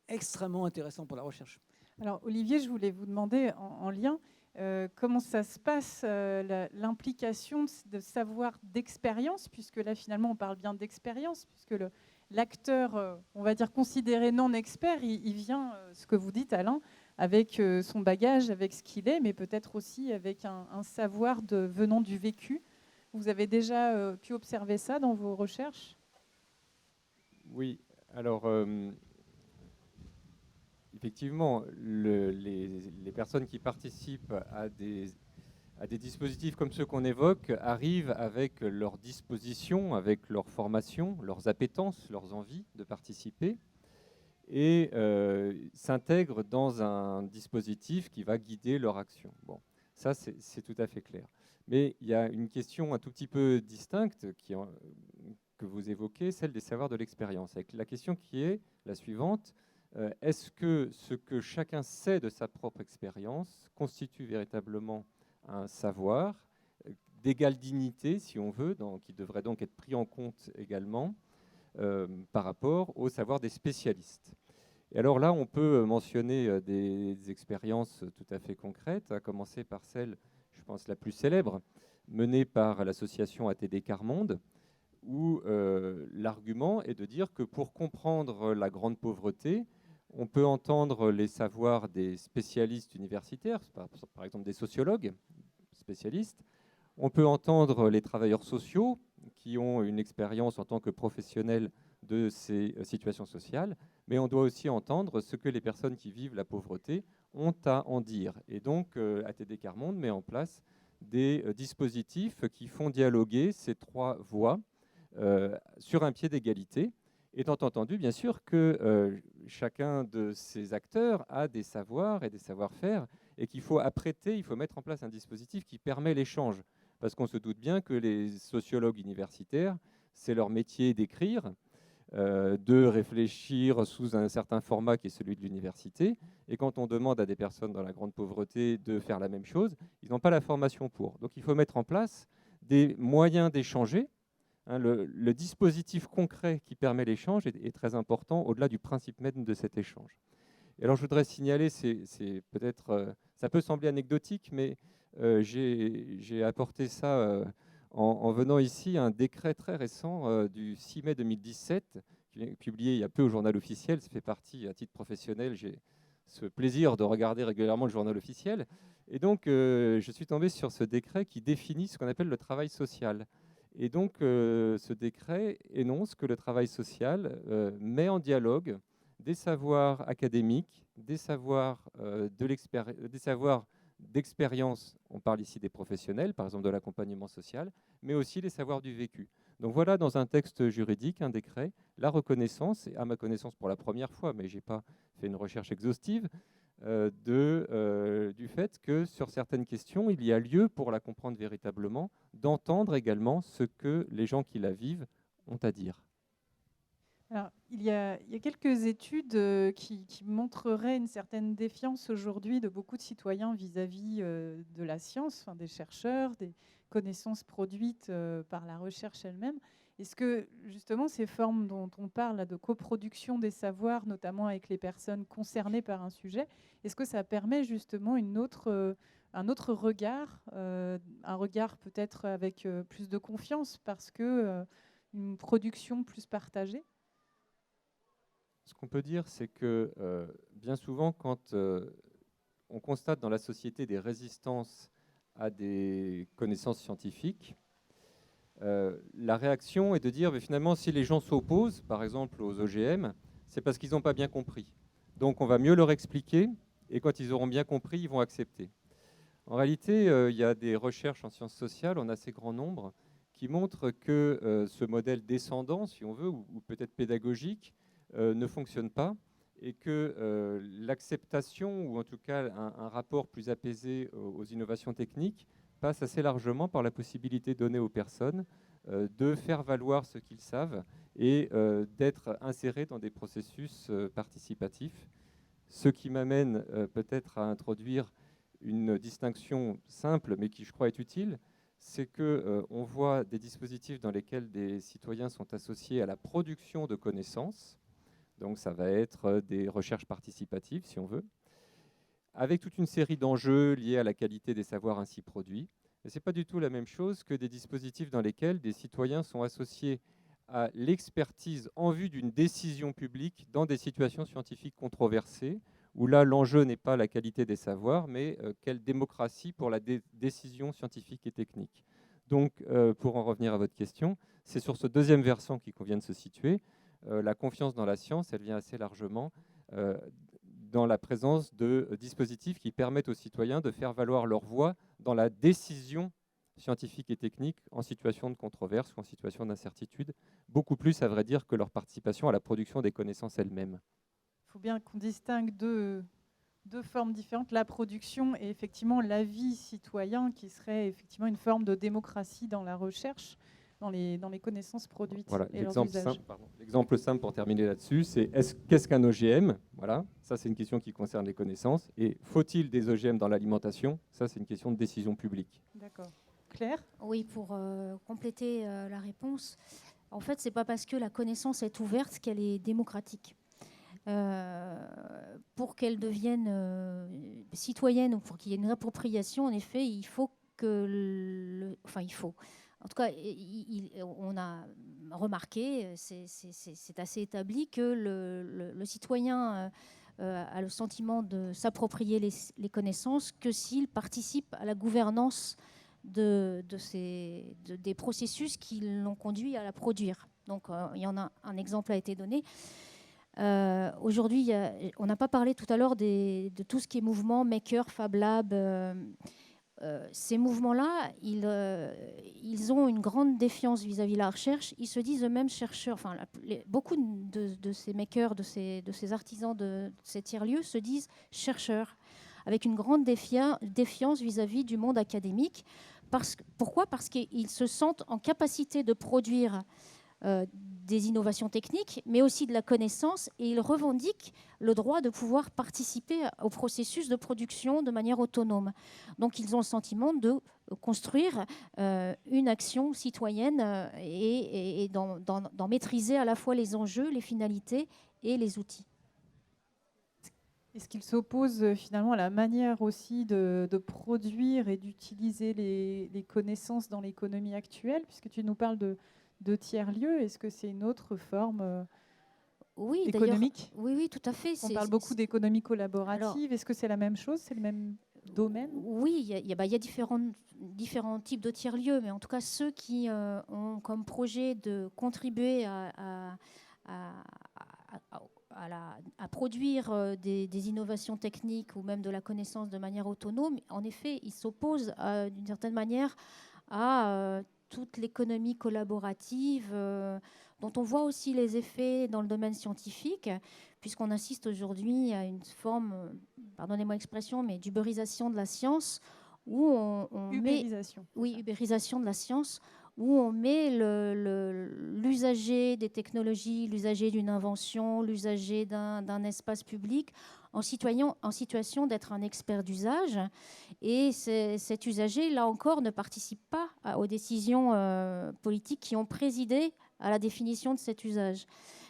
extrêmement intéressant pour la recherche. Alors, Olivier, je voulais vous demander en lien, comment ça se passe, l'implication de savoir d'expérience, puisque là, finalement, on parle bien d'expérience, puisque l'acteur, on va dire considéré non expert, il vient, ce que vous dites, Alain, avec son bagage, avec ce qu'il est, mais peut-être aussi avec un savoir venant du vécu. Vous avez déjà pu observer ça dans vos recherches ? Oui, alors effectivement, les personnes qui participent à à des dispositifs comme ceux qu'on évoque arrivent avec leurs dispositions, avec leur formation, leurs appétences, leurs envies de participer, et s'intègrent dans un dispositif qui va guider leur action. Bon, ça c'est tout à fait clair. Mais il y a une question un tout petit peu distincte que vous évoquez, celle des savoirs de l'expérience, avec la question qui est la suivante. Est-ce que ce que chacun sait de sa propre expérience constitue véritablement un savoir d'égale dignité, si on veut, qui devrait donc être pris en compte également par rapport au savoir des spécialistes? Et alors là, on peut mentionner des expériences tout à fait concrètes, à commencer par celle, je pense, la plus célèbre, menée par l'association ATD Quart Monde, où l'argument est de dire que pour comprendre la grande pauvreté, on peut entendre les savoirs des spécialistes universitaires, par exemple des sociologues spécialistes, on peut entendre les travailleurs sociaux qui ont une expérience en tant que professionnels de ces situations sociales, mais on doit aussi entendre ce que les personnes qui vivent la pauvreté ont à en dire. Et donc, ATD Quart Monde met en place des dispositifs qui font dialoguer ces trois voix sur un pied d'égalité, étant entendu, bien sûr, que chacun de ces acteurs a des savoirs et des savoir-faire, et qu'il faut apprêter, il faut mettre en place un dispositif qui permet l'échange. Parce qu'on se doute bien que les sociologues universitaires, c'est leur métier d'écrire, de réfléchir sous un certain format qui est celui de l'université. Et quand on demande à des personnes dans la grande pauvreté de faire la même chose, ils n'ont pas la formation pour. Donc il faut mettre en place des moyens d'échanger. Le dispositif concret qui permet l'échange est très important au-delà du principe même de cet échange. Et alors je voudrais signaler, c'est peut-être, ça peut sembler anecdotique, mais j'ai apporté ça en venant ici, un décret très récent du 6 mai 2017, qui est publié il y a peu au Journal officiel. Ça fait partie, à titre professionnel, j'ai ce plaisir de regarder régulièrement le Journal officiel. Et donc, je suis tombé sur ce décret qui définit ce qu'on appelle le travail social. Et donc, ce décret énonce que le travail social met en dialogue des savoirs académiques, des savoirs d'expérience, on parle ici des professionnels, par exemple de l'accompagnement social, mais aussi les savoirs du vécu. Donc voilà, dans un texte juridique, un décret, la reconnaissance, et à ma connaissance pour la première fois, mais je n'ai pas fait une recherche exhaustive, du fait que sur certaines questions, il y a lieu, pour la comprendre véritablement, d'entendre également ce que les gens qui la vivent ont à dire. Alors, il y a quelques études qui montreraient une certaine défiance aujourd'hui de beaucoup de citoyens vis-à-vis de la science, des chercheurs, des connaissances produites par la recherche elle-même. Est-ce que justement ces formes dont on parle là, de coproduction des savoirs, notamment avec les personnes concernées par un sujet, est-ce que ça permet justement un autre regard, un regard peut-être avec plus de confiance parce que une production plus partagée? Ce qu'on peut dire, c'est que bien souvent, quand on constate dans la société des résistances à des connaissances scientifiques, la réaction est de dire, mais finalement, si les gens s'opposent, par exemple aux OGM, c'est parce qu'ils n'ont pas bien compris. Donc on va mieux leur expliquer, et quand ils auront bien compris, ils vont accepter. En réalité, il y a des recherches en sciences sociales, en assez grand nombre, qui montrent que ce modèle descendant, si on veut, ou peut-être pédagogique, ne fonctionne pas, et que l'acceptation, ou en tout cas un rapport plus apaisé aux innovations techniques, passe assez largement par la possibilité donnée aux personnes de faire valoir ce qu'ils savent et d'être insérés dans des processus participatifs. Ce qui m'amène peut-être à introduire une distinction simple, mais qui je crois est utile, c'est qu'on voit des dispositifs dans lesquels des citoyens sont associés à la production de connaissances. Donc ça va être des recherches participatives, si on veut, avec toute une série d'enjeux liés à la qualité des savoirs ainsi produits. Mais ce n'est pas du tout la même chose que des dispositifs dans lesquels des citoyens sont associés à l'expertise en vue d'une décision publique dans des situations scientifiques controversées, où là, l'enjeu n'est pas la qualité des savoirs, mais quelle démocratie pour la décision scientifique et technique. Donc, pour en revenir à votre question, c'est sur ce deuxième versant qu'il convient de se situer. La confiance dans la science, elle vient assez largement dans la présence de dispositifs qui permettent aux citoyens de faire valoir leur voix dans la décision scientifique et technique en situation de controverse ou en situation d'incertitude, beaucoup plus, à vrai dire, que leur participation à la production des connaissances elles-mêmes. Il faut bien qu'on distingue deux formes différentes, la production et effectivement l'avis citoyen, qui serait effectivement une forme de démocratie dans la recherche, dans les connaissances produites Voilà, et leurs usages. l'exemple simple pour terminer là-dessus, c'est qu'est-ce qu'un OGM? Voilà, ça c'est une question qui concerne les connaissances. Et faut-il des OGM dans l'alimentation? Ça c'est une question de décision publique. D'accord. Claire? Oui, pour compléter la réponse, en fait, c'est pas parce que la connaissance est ouverte qu'elle est démocratique. Pour qu'elle devienne citoyenne ou pour qu'il y ait une appropriation, en effet, il faut que en tout cas, on a remarqué, c'est assez établi, que le citoyen a le sentiment de s'approprier les connaissances que s'il participe à la gouvernance des processus qui l'ont conduit à la produire. Donc, il y en a un exemple a été donné. Aujourd'hui, on n'a pas parlé tout à l'heure de tout ce qui est mouvement Maker, Fab Lab. Ces mouvements-là, ils ont une grande défiance vis-à-vis de la recherche. Ils se disent eux-mêmes chercheurs. Enfin, beaucoup de ces makers, de ces artisans de ces tiers-lieux se disent chercheurs, avec une grande défiance vis-à-vis du monde académique. Pourquoi ? Parce qu'ils se sentent en capacité de produire des innovations techniques, mais aussi de la connaissance, et ils revendiquent le droit de pouvoir participer au processus de production de manière autonome. Donc ils ont le sentiment de construire une action citoyenne et d'en maîtriser à la fois les enjeux, les finalités et les outils. Est-ce qu'il s'oppose finalement à la manière aussi de produire et d'utiliser les connaissances dans l'économie actuelle, puisque tu nous parles de tiers-lieux? Est-ce que c'est une autre forme oui, économique? Oui, tout à fait. On parle beaucoup d'économie collaborative. Est-ce que c'est la même chose? C'est le même domaine? Oui, il y a différents types de tiers-lieux, mais en tout cas, ceux qui ont comme projet de contribuer à produire des innovations techniques ou même de la connaissance de manière autonome, en effet, ils s'opposent d'une certaine manière à toute l'économie collaborative, dont on voit aussi les effets dans le domaine scientifique, puisqu'on assiste aujourd'hui à une forme, pardonnez-moi l'expression, mais d'ubérisation de la science, où on ubérisation. Oui, ubérisation de la science, où on met l'usager des technologies, l'usager d'une invention, l'usager d'un espace public en situation d'être un expert d'usage. Et cet usager, là encore, ne participe pas aux décisions politiques qui ont présidé à la définition de cet usage.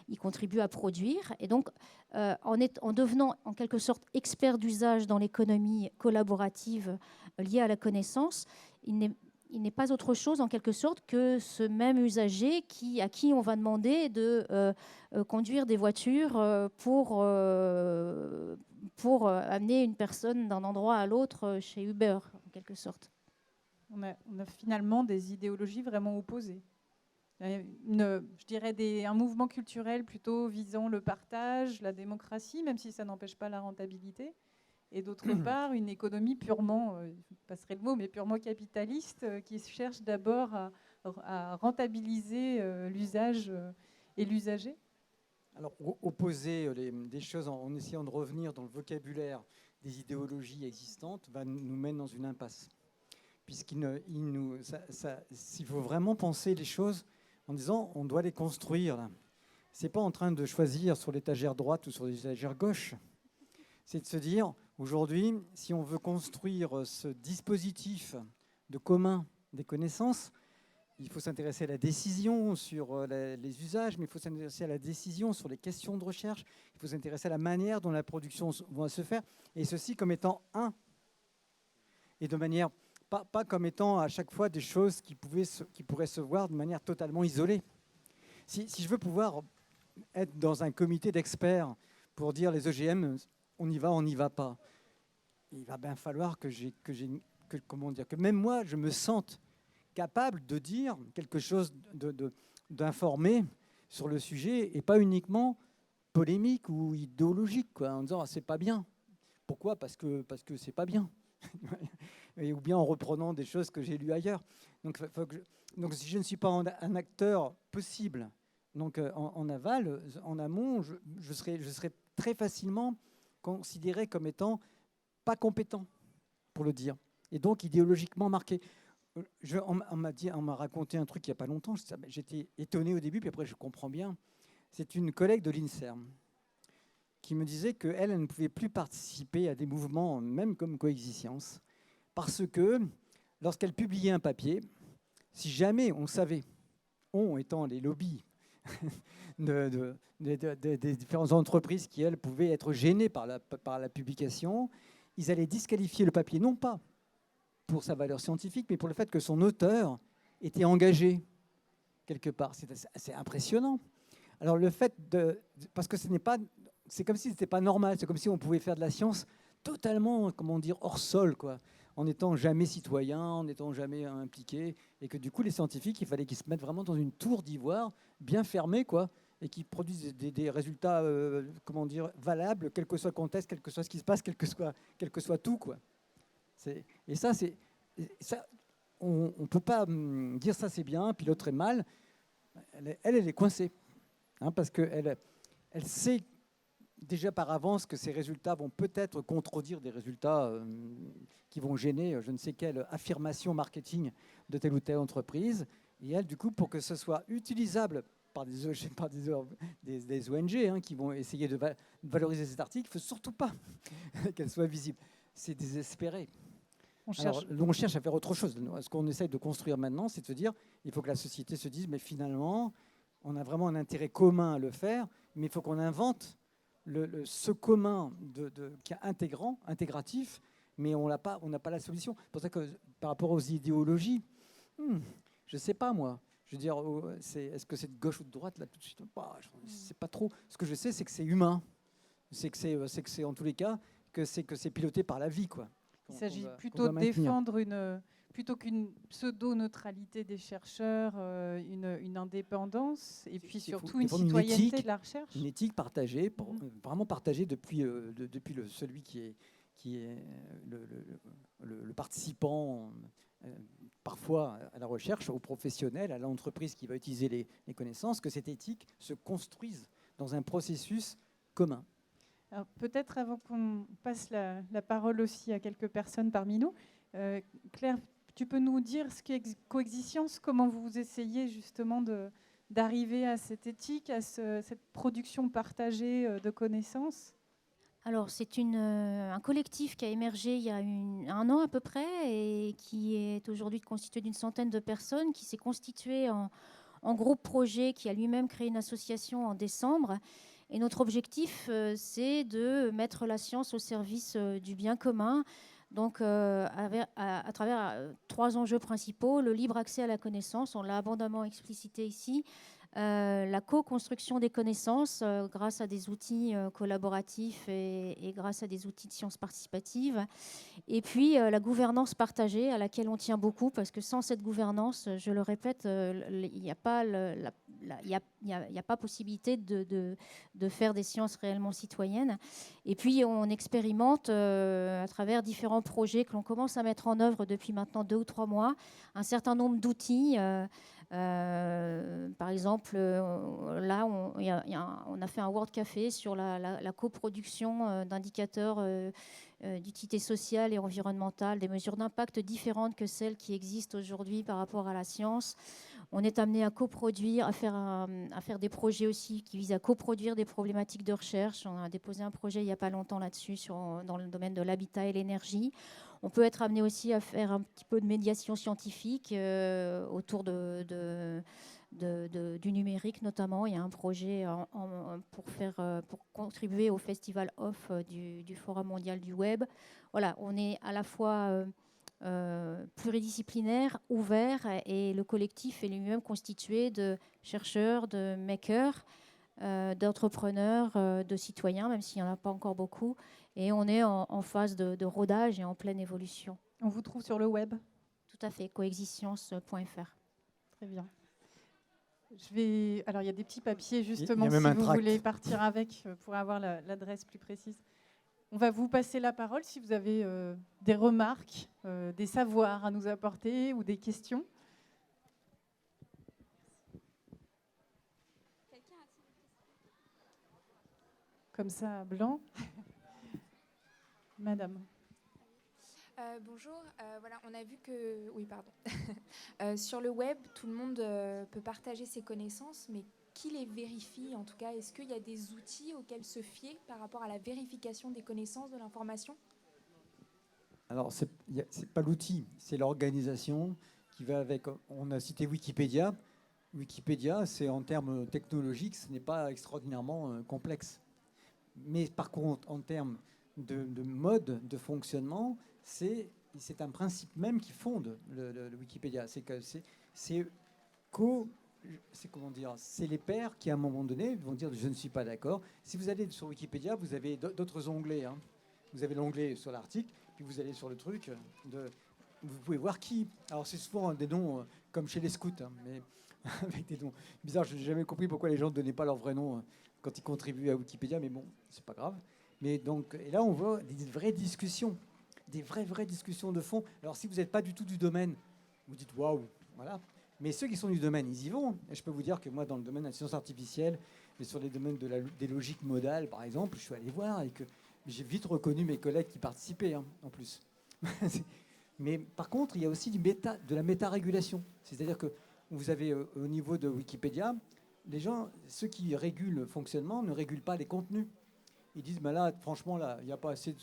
Il contribue à produire. Et donc, en devenant en quelque sorte expert d'usage dans l'économie collaborative liée à la connaissance, il n'est pas autre chose en quelque sorte que ce même usager à qui on va demander de conduire des voitures pour amener une personne d'un endroit à l'autre chez Uber, en quelque sorte. On a finalement des idéologies vraiment opposées. Je dirais un mouvement culturel plutôt visant le partage, la démocratie, même si ça n'empêche pas la rentabilité. Et d'autre part, une économie purement, je passerai le mot, mais purement capitaliste, qui cherche d'abord à rentabiliser l'usage et l'usager. Alors, opposer des choses en essayant de revenir dans le vocabulaire des idéologies existantes nous mène dans une impasse. Puisqu'il faut vraiment penser les choses en disant on doit les construire. Ce n'est pas en train de choisir sur l'étagère droite ou sur l'étagère gauche. C'est de se dire, aujourd'hui, si on veut construire ce dispositif de commun des connaissances, il faut s'intéresser à la décision sur les usages, mais il faut s'intéresser à la décision sur les questions de recherche, il faut s'intéresser à la manière dont la production va se faire, et ceci comme étant un. Et de manière, pas comme étant à chaque fois des choses qui pourraient se voir de manière totalement isolée. Si je veux pouvoir être dans un comité d'experts pour dire les OGM, on y va, on n'y va pas. Il va bien falloir que même moi, je me sente capable de dire quelque chose, d'informer sur le sujet, et pas uniquement polémique ou idéologique, quoi, en disant c'est pas bien. Pourquoi ? Parce que c'est pas bien. Ou bien en reprenant des choses que j'ai lues ailleurs. Donc si je ne suis pas un acteur possible, donc en aval, en amont, je serais très facilement considéré comme étant pas compétent, pour le dire, et donc idéologiquement marqué. On m'a raconté un truc il n'y a pas longtemps, j'étais étonné au début, puis après je comprends bien. C'est une collègue de l'INSERM qui me disait qu'elle ne pouvait plus participer à des mouvements, même comme Coexistence, parce que lorsqu'elle publiait un papier, si jamais on savait, on étant les lobbies des différentes entreprises qui, elles, pouvaient être gênées par la publication, ils allaient disqualifier le papier, non pas pour sa valeur scientifique, mais pour le fait que son auteur était engagé quelque part. C'est impressionnant. Alors le fait parce que c'est comme si c'était pas normal, c'est comme si on pouvait faire de la science totalement, comment dire, hors sol, quoi, en n'étant jamais citoyen, en n'étant jamais impliqué, et que du coup les scientifiques, il fallait qu'ils se mettent vraiment dans une tour d'ivoire bien fermée, quoi, et qui produisent des résultats, comment dire, valables, quel que soit le contexte, quel que soit ce qui se passe, quel que soit tout, quoi. Et ça, on ne peut pas dire ça c'est bien, puis l'autre est mal. Elle est coincée, hein, parce qu'elle sait déjà par avance que ces résultats vont peut-être contredire des résultats qui vont gêner je ne sais quelle affirmation marketing de telle ou telle entreprise. Et elle, du coup, pour que ce soit utilisable par des ONG hein, qui vont essayer de valoriser cet article, il ne faut surtout pas qu'elle soit visible. C'est désespéré. On cherche à faire autre chose. Ce qu'on essaye de construire maintenant, c'est de se dire, il faut que la société se dise, mais finalement, on a vraiment un intérêt commun à le faire, mais il faut qu'on invente ce commun qui est intégratif, mais on n'a pas la solution. C'est pour ça que par rapport aux idéologies, je ne sais pas moi. Je veux dire, est-ce que c'est de gauche ou de droite là tout de suite ? Je ne sais pas trop. Ce que je sais, c'est que c'est humain. C'est que c'est en tous les cas que c'est piloté par la vie, quoi. Il s'agit plutôt de défendre plutôt qu'une pseudo-neutralité des chercheurs, une indépendance, et puis surtout une citoyenneté de la recherche. Une éthique partagée, vraiment partagée depuis celui qui est le participant, parfois à la recherche, au professionnel, à l'entreprise qui va utiliser les connaissances, que cette éthique se construise dans un processus commun. Alors, peut-être avant qu'on passe la parole aussi à quelques personnes parmi nous, Claire, tu peux nous dire ce qu'est Coexistence, comment vous essayez justement d'arriver à cette éthique, à cette production partagée de connaissances ? Alors, c'est un collectif qui a émergé il y a un an à peu près et qui est aujourd'hui constitué d'une centaine de personnes, qui s'est constitué en groupe projet, qui a lui-même créé une association en décembre. Et notre objectif, c'est de mettre la science au service du bien commun, donc à travers 3 enjeux principaux: le libre accès à la connaissance, on l'a abondamment explicité ici, la co-construction des connaissances grâce à des outils collaboratifs et grâce à des outils de sciences participatives, et puis la gouvernance partagée à laquelle on tient beaucoup, parce que sans cette gouvernance, je le répète, il n'y a pas possibilité de faire des sciences réellement citoyennes. Et puis on expérimente à travers différents projets que l'on commence à mettre en œuvre depuis maintenant 2 ou 3 mois un certain nombre d'outils. Par exemple, là, on a fait un World Café sur la coproduction d'indicateurs d'utilité sociale et environnementale, des mesures d'impact différentes que celles qui existent aujourd'hui par rapport à la science. On est amené à coproduire, à faire des projets aussi qui visent à coproduire des problématiques de recherche. On a déposé un projet il n'y a pas longtemps là-dessus dans le domaine de l'habitat et l'énergie. On peut être amené aussi à faire un petit peu de médiation scientifique autour du numérique notamment. Il y a un projet pour contribuer au Festival Off du Forum mondial du web. Voilà, on est à la fois pluridisciplinaire, ouvert, et le collectif est lui-même constitué de chercheurs, de makers, d'entrepreneurs, de citoyens, même s'il n'y en a pas encore beaucoup. Et on est en phase de rodage et en pleine évolution. On vous trouve sur le web ? Tout à fait, coexistence.fr. Très bien. Alors, il y a des petits papiers, Il y justement, a même si un vous tract. voulez partir avec pour avoir l'adresse plus précise. On va vous passer la parole si vous avez des remarques, des savoirs à nous apporter ou des questions. Comme ça, blanc. Madame. Bonjour, voilà, on a vu que, oui, pardon, sur le web, tout le monde peut partager ses connaissances, mais qui les vérifie en tout cas? Est-ce qu'il y a des outils auxquels se fier par rapport à la vérification des connaissances, de l'information? Alors, c'est pas l'outil, c'est l'organisation qui va avec. On a cité Wikipédia. Wikipédia, c'est en termes technologiques, ce n'est pas extraordinairement complexe. Mais par contre, en termes de mode de fonctionnement, c'est un principe même qui fonde le Wikipédia. C'est que c'est comment dire, c'est les pairs qui à un moment donné vont dire je ne suis pas d'accord. Si vous allez sur Wikipédia, vous avez d'autres onglets. Hein. Vous avez l'onglet sur l'article, puis vous allez sur le truc vous pouvez voir qui. Alors c'est souvent des noms comme chez les scouts, hein, mais avec des noms bizarres. Je n'ai jamais compris pourquoi les gens ne donnaient pas leur vrai nom quand ils contribuent à Wikipédia, mais bon, c'est pas grave. Mais donc, et là, on voit des vraies discussions, des vraies discussions de fond. Alors, si vous n'êtes pas du tout du domaine, vous dites waouh, voilà. Mais ceux qui sont du domaine, ils y vont. Et je peux vous dire que moi, dans le domaine de la science artificielle, mais sur les domaines des logiques modales, par exemple, je suis allé voir et que j'ai vite reconnu mes collègues qui participaient, hein, en plus. Mais par contre, il y a aussi de la méta-régulation. C'est-à-dire que vous avez au niveau de Wikipédia, les gens, ceux qui régulent le fonctionnement ne régulent pas les contenus. Ils disent, bah là, franchement, là, il n'y a pas assez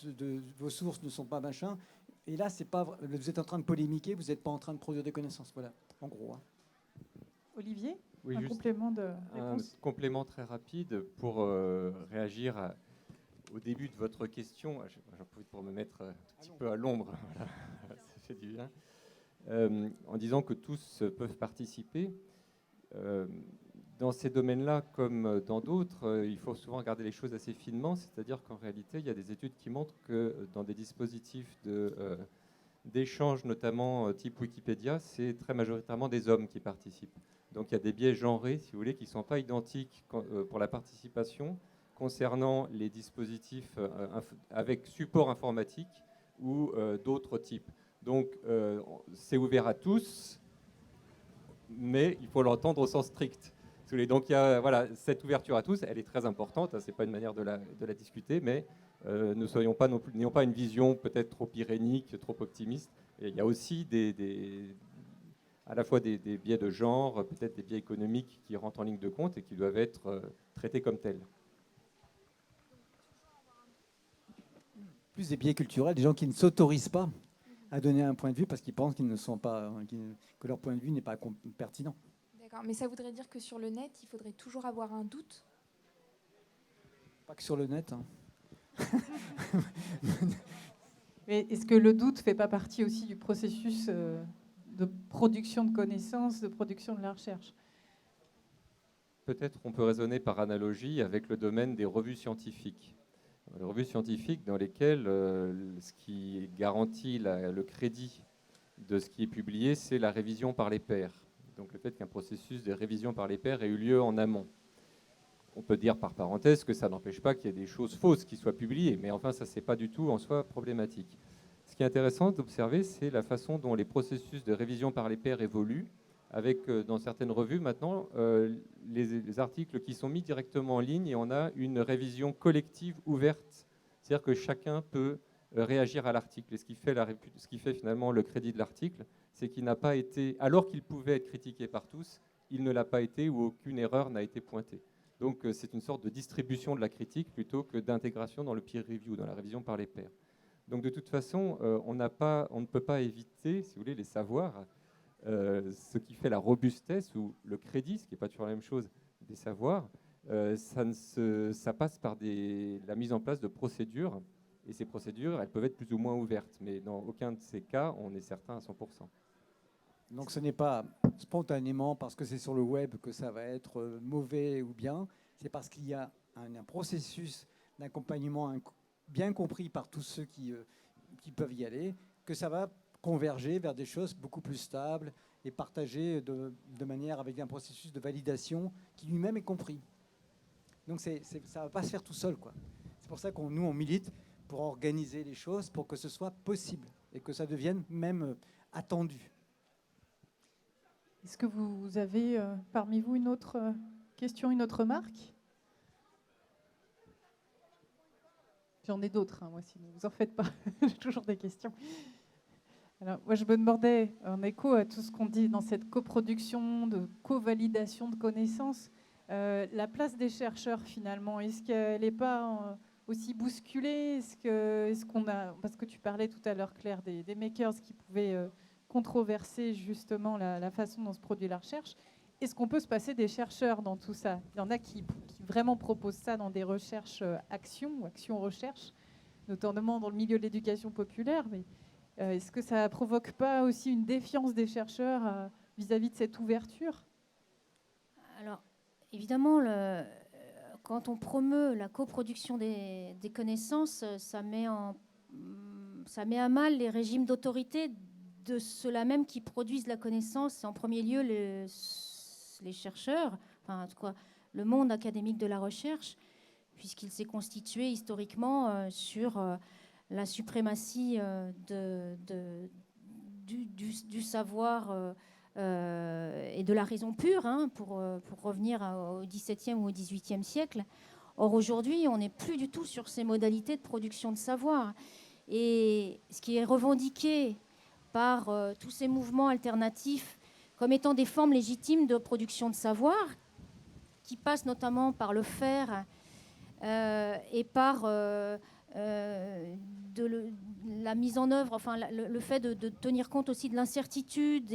vos sources ne sont pas machin. Et là, c'est pas, vous êtes en train de polémiquer, vous n'êtes pas en train de produire des connaissances. Voilà, en gros. Hein. Olivier, Oui, un juste complément de un réponse. complément très rapide pour réagir au début de votre question. J'en profite pour me mettre un petit peu à l'ombre. Voilà. Ça fait du bien. En disant que tous peuvent participer. Dans ces domaines-là, comme dans d'autres, il faut souvent regarder les choses assez finement, c'est-à-dire qu'en réalité, il y a des études qui montrent que dans des dispositifs d'échange, notamment type Wikipédia, c'est très majoritairement des hommes qui participent. Donc il y a des biais genrés, si vous voulez, qui ne sont pas identiques pour la participation concernant les dispositifs avec support informatique ou d'autres types. Donc c'est ouvert à tous, mais il faut l'entendre au sens strict. Donc il y a, voilà, cette ouverture à tous, elle est très importante, hein, ce n'est pas une manière de la discuter, mais n'ayons pas une vision peut-être trop irénique, trop optimiste. Et il y a aussi à la fois des biais de genre, peut-être des biais économiques qui rentrent en ligne de compte et qui doivent être traités comme tels. Plus des biais culturels, des gens qui ne s'autorisent pas à donner un point de vue parce qu'ils pensent qu'ils ne sont pas, que leur point de vue n'est pas pertinent. D'accord, mais ça voudrait dire que sur le net, il faudrait toujours avoir un doute? Pas que sur le net. Hein. Mais est-ce que le doute ne fait pas partie aussi du processus de production de connaissances, de production de la recherche? Peut-être on peut raisonner par analogie avec le domaine des revues scientifiques. Les revues scientifiques dans lesquelles ce qui garantit le crédit de ce qui est publié, c'est la révision par les pairs. Donc le fait qu'un processus de révision par les pairs ait eu lieu en amont. On peut dire par parenthèse que ça n'empêche pas qu'il y ait des choses fausses qui soient publiées, mais enfin ça c'est pas du tout en soi problématique. Ce qui est intéressant d'observer, c'est la façon dont les processus de révision par les pairs évoluent, avec dans certaines revues maintenant les articles qui sont mis directement en ligne et on a une révision collective ouverte, c'est-à-dire que chacun peut réagir à l'article. Et ce qui fait finalement le crédit de l'article, c'est qu'il n'a pas été, alors qu'il pouvait être critiqué par tous, il ne l'a pas été ou aucune erreur n'a été pointée. Donc c'est une sorte de distribution de la critique plutôt que d'intégration dans le peer review, dans la révision par les pairs. Donc de toute façon, on ne peut pas éviter, si vous voulez, les savoirs. Ce qui fait la robustesse ou le crédit, ce qui n'est pas toujours la même chose, des savoirs, ça passe par la mise en place de procédures. Et ces procédures, elles peuvent être plus ou moins ouvertes. Mais dans aucun de ces cas, on est certain à 100%. Donc ce n'est pas spontanément parce que c'est sur le web que ça va être mauvais ou bien. C'est parce qu'il y a un processus d'accompagnement bien compris par tous ceux qui peuvent y aller, que ça va converger vers des choses beaucoup plus stables et partagé de manière avec un processus de validation qui lui-même est compris. Donc ça ne va pas se faire tout seul, quoi. C'est pour ça nous, on milite pour organiser les choses, pour que ce soit possible et que ça devienne même attendu. Est-ce que vous avez parmi vous une autre question, une autre remarque? J'en ai d'autres, moi, sinon vous en faites pas. J'ai toujours des questions. Alors, moi, je me demandais, en écho à tout ce qu'on dit dans cette coproduction, de co-validation de connaissances, la place des chercheurs, finalement, est-ce qu'elle n'est pas aussi bousculée? Est-ce qu'on a, parce que tu parlais tout à l'heure, Claire, des makers qui pouvaient controverser justement la façon dont se produit la recherche. Est-ce qu'on peut se passer des chercheurs dans tout ça? Il y en a qui vraiment proposent ça dans des recherches actions ou actions-recherche, notamment dans le milieu de l'éducation populaire. Mais est-ce que ça ne provoque pas aussi une défiance des chercheurs vis-à-vis de cette ouverture? Alors, évidemment, quand on promeut la coproduction des connaissances, ça met à mal les régimes d'autorité de ceux-là même qui produisent la connaissance. En premier lieu, les chercheurs, enfin, en tout cas, le monde académique de la recherche, puisqu'il s'est constitué historiquement sur la suprématie du savoir et de la raison pure, pour revenir au XVIIe ou au XVIIIe siècle. Or, aujourd'hui, on n'est plus du tout sur ces modalités de production de savoir. Et ce qui est revendiqué par tous ces mouvements alternatifs comme étant des formes légitimes de production de savoir, qui passent notamment par le faire et par la mise en œuvre, enfin le fait de tenir compte aussi de l'incertitude.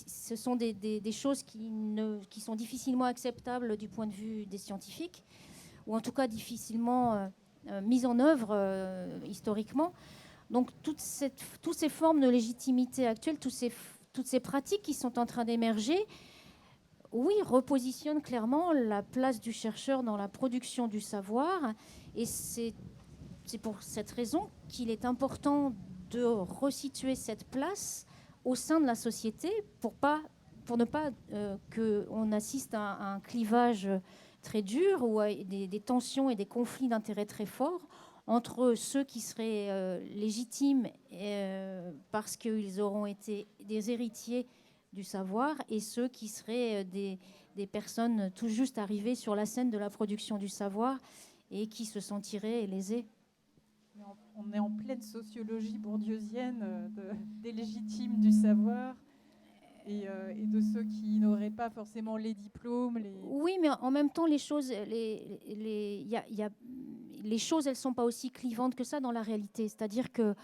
Ce sont des choses qui sont difficilement acceptables du point de vue des scientifiques, ou en tout cas difficilement mises en œuvre historiquement. Donc toutes ces formes de légitimité actuelles, toutes ces pratiques qui sont en train d'émerger, oui, repositionnent clairement la place du chercheur dans la production du savoir. Et c'est pour cette raison qu'il est important de resituer cette place au sein de la société pour ne pas qu'on assiste à un clivage très dur ou à des tensions et des conflits d'intérêts très forts entre ceux qui seraient légitimes parce qu'ils auront été des héritiers du savoir et ceux qui seraient des personnes tout juste arrivées sur la scène de la production du savoir et qui se sentiraient lésées. On est en pleine sociologie bourdieusienne des légitimes du savoir et de ceux qui n'auraient pas forcément les diplômes. Oui, mais en même temps, les choses, les choses, elles ne sont pas aussi clivantes que ça dans la réalité. C'est-à-dire que,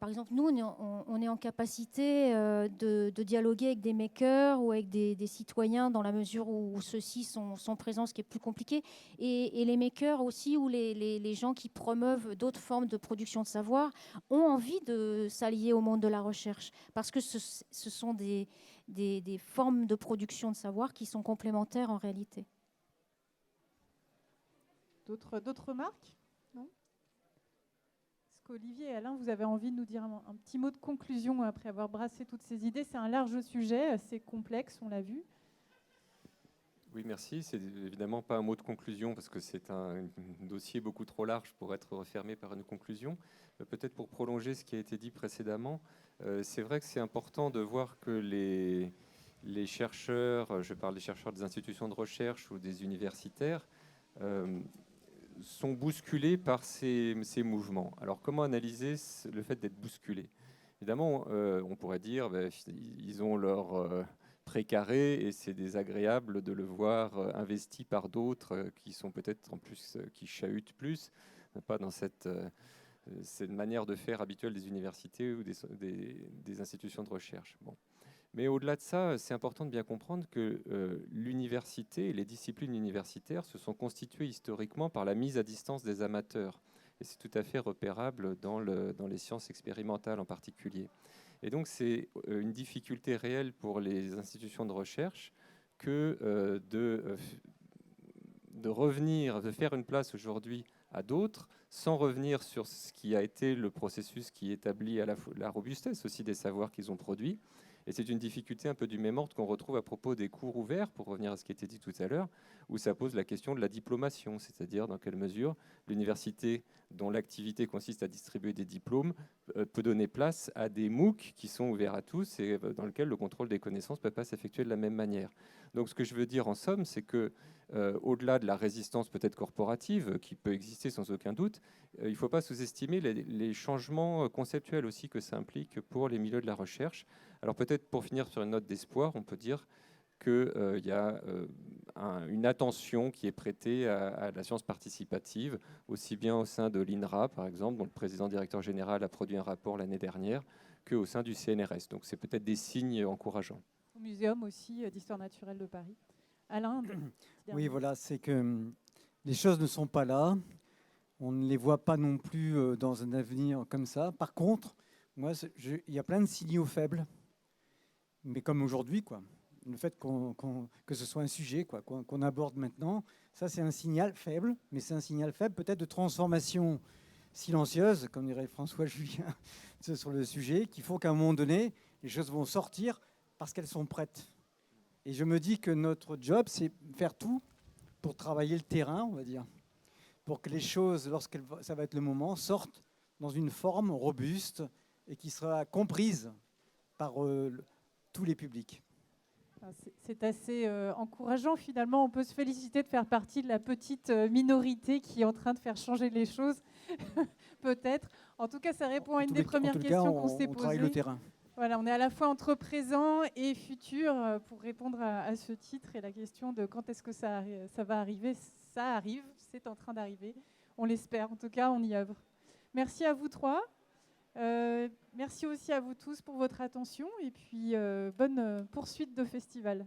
par exemple, nous, on est en capacité de dialoguer avec des makers ou avec des citoyens dans la mesure où ceux-ci sont présents, ce qui est plus compliqué. Et les makers aussi, ou les gens qui promeuvent d'autres formes de production de savoir, ont envie de s'allier au monde de la recherche. Parce que ce sont des formes de production de savoir qui sont complémentaires en réalité. D'autres remarques? Non? Est-ce qu'Olivier et Alain, vous avez envie de nous dire un petit mot de conclusion après avoir brassé toutes ces idées? C'est un large sujet, assez complexe, on l'a vu. Oui, merci. C'est évidemment pas un mot de conclusion parce que c'est un dossier beaucoup trop large pour être refermé par une conclusion. Peut-être pour prolonger ce qui a été dit précédemment, c'est vrai que c'est important de voir que les chercheurs, je parle des chercheurs des institutions de recherche ou des universitaires, sont bousculés par ces mouvements. Alors, comment analyser le fait d'être bousculés? Évidemment, on pourrait dire ils ont leur précaré et c'est désagréable de le voir investi par d'autres qui sont peut-être en plus, qui chahutent plus, pas dans cette manière de faire habituelle des universités ou des institutions de recherche. Bon. Mais au-delà de ça, c'est important de bien comprendre que l'université et les disciplines universitaires se sont constituées historiquement par la mise à distance des amateurs. Et c'est tout à fait repérable dans les sciences expérimentales en particulier. Et donc c'est une difficulté réelle pour les institutions de recherche que de revenir, de faire une place aujourd'hui à d'autres, sans revenir sur ce qui a été le processus qui établit à la robustesse aussi des savoirs qu'ils ont produits, Et c'est une difficulté un peu du même ordre qu'on retrouve à propos des cours ouverts, pour revenir à ce qui était dit tout à l'heure, où ça pose la question de la diplomation, c'est-à-dire dans quelle mesure l'université, dont l'activité consiste à distribuer des diplômes, peut donner place à des MOOC qui sont ouverts à tous et dans lesquels le contrôle des connaissances ne peut pas s'effectuer de la même manière. Donc ce que je veux dire en somme, c'est que au-delà de la résistance peut-être corporative, qui peut exister sans aucun doute, il ne faut pas sous-estimer les changements conceptuels aussi que ça implique pour les milieux de la recherche. Alors peut-être pour finir sur une note d'espoir, on peut dire qu'il y a une attention qui est prêtée à la science participative, aussi bien au sein de l'INRA, par exemple, dont le président-directeur général a produit un rapport l'année dernière, qu'au sein du CNRS. Donc c'est peut-être des signes encourageants. Au muséum aussi d'histoire naturelle de Paris. Alain. Oui, voilà, c'est que les choses ne sont pas là. On ne les voit pas non plus dans un avenir comme ça. Par contre, moi, il y a plein de signaux faibles, mais comme aujourd'hui, quoi. Le fait que ce soit un sujet qu'on aborde maintenant, ça c'est un signal faible, mais c'est un signal faible peut-être de transformation silencieuse, comme dirait François Julien sur le sujet, qu'il faut qu'à un moment donné, les choses vont sortir parce qu'elles sont prêtes. Et je me dis que notre job, c'est faire tout pour travailler le terrain, on va dire, pour que les choses, lorsque ça va être le moment, sortent dans une forme robuste et qui sera comprise par tous les publics. C'est assez encourageant finalement. On peut se féliciter de faire partie de la petite minorité qui est en train de faire changer les choses, peut-être. En tout cas, ça répond à une des premières questions qu'on s'est posées. On travaille le terrain. Voilà, on est à la fois entre présent et futur pour répondre à ce titre et la question de quand est-ce que ça va arriver. Ça arrive, c'est en train d'arriver. On l'espère, en tout cas, on y œuvre. Merci à vous trois. Merci aussi à vous tous pour votre attention et puis bonne poursuite de festival.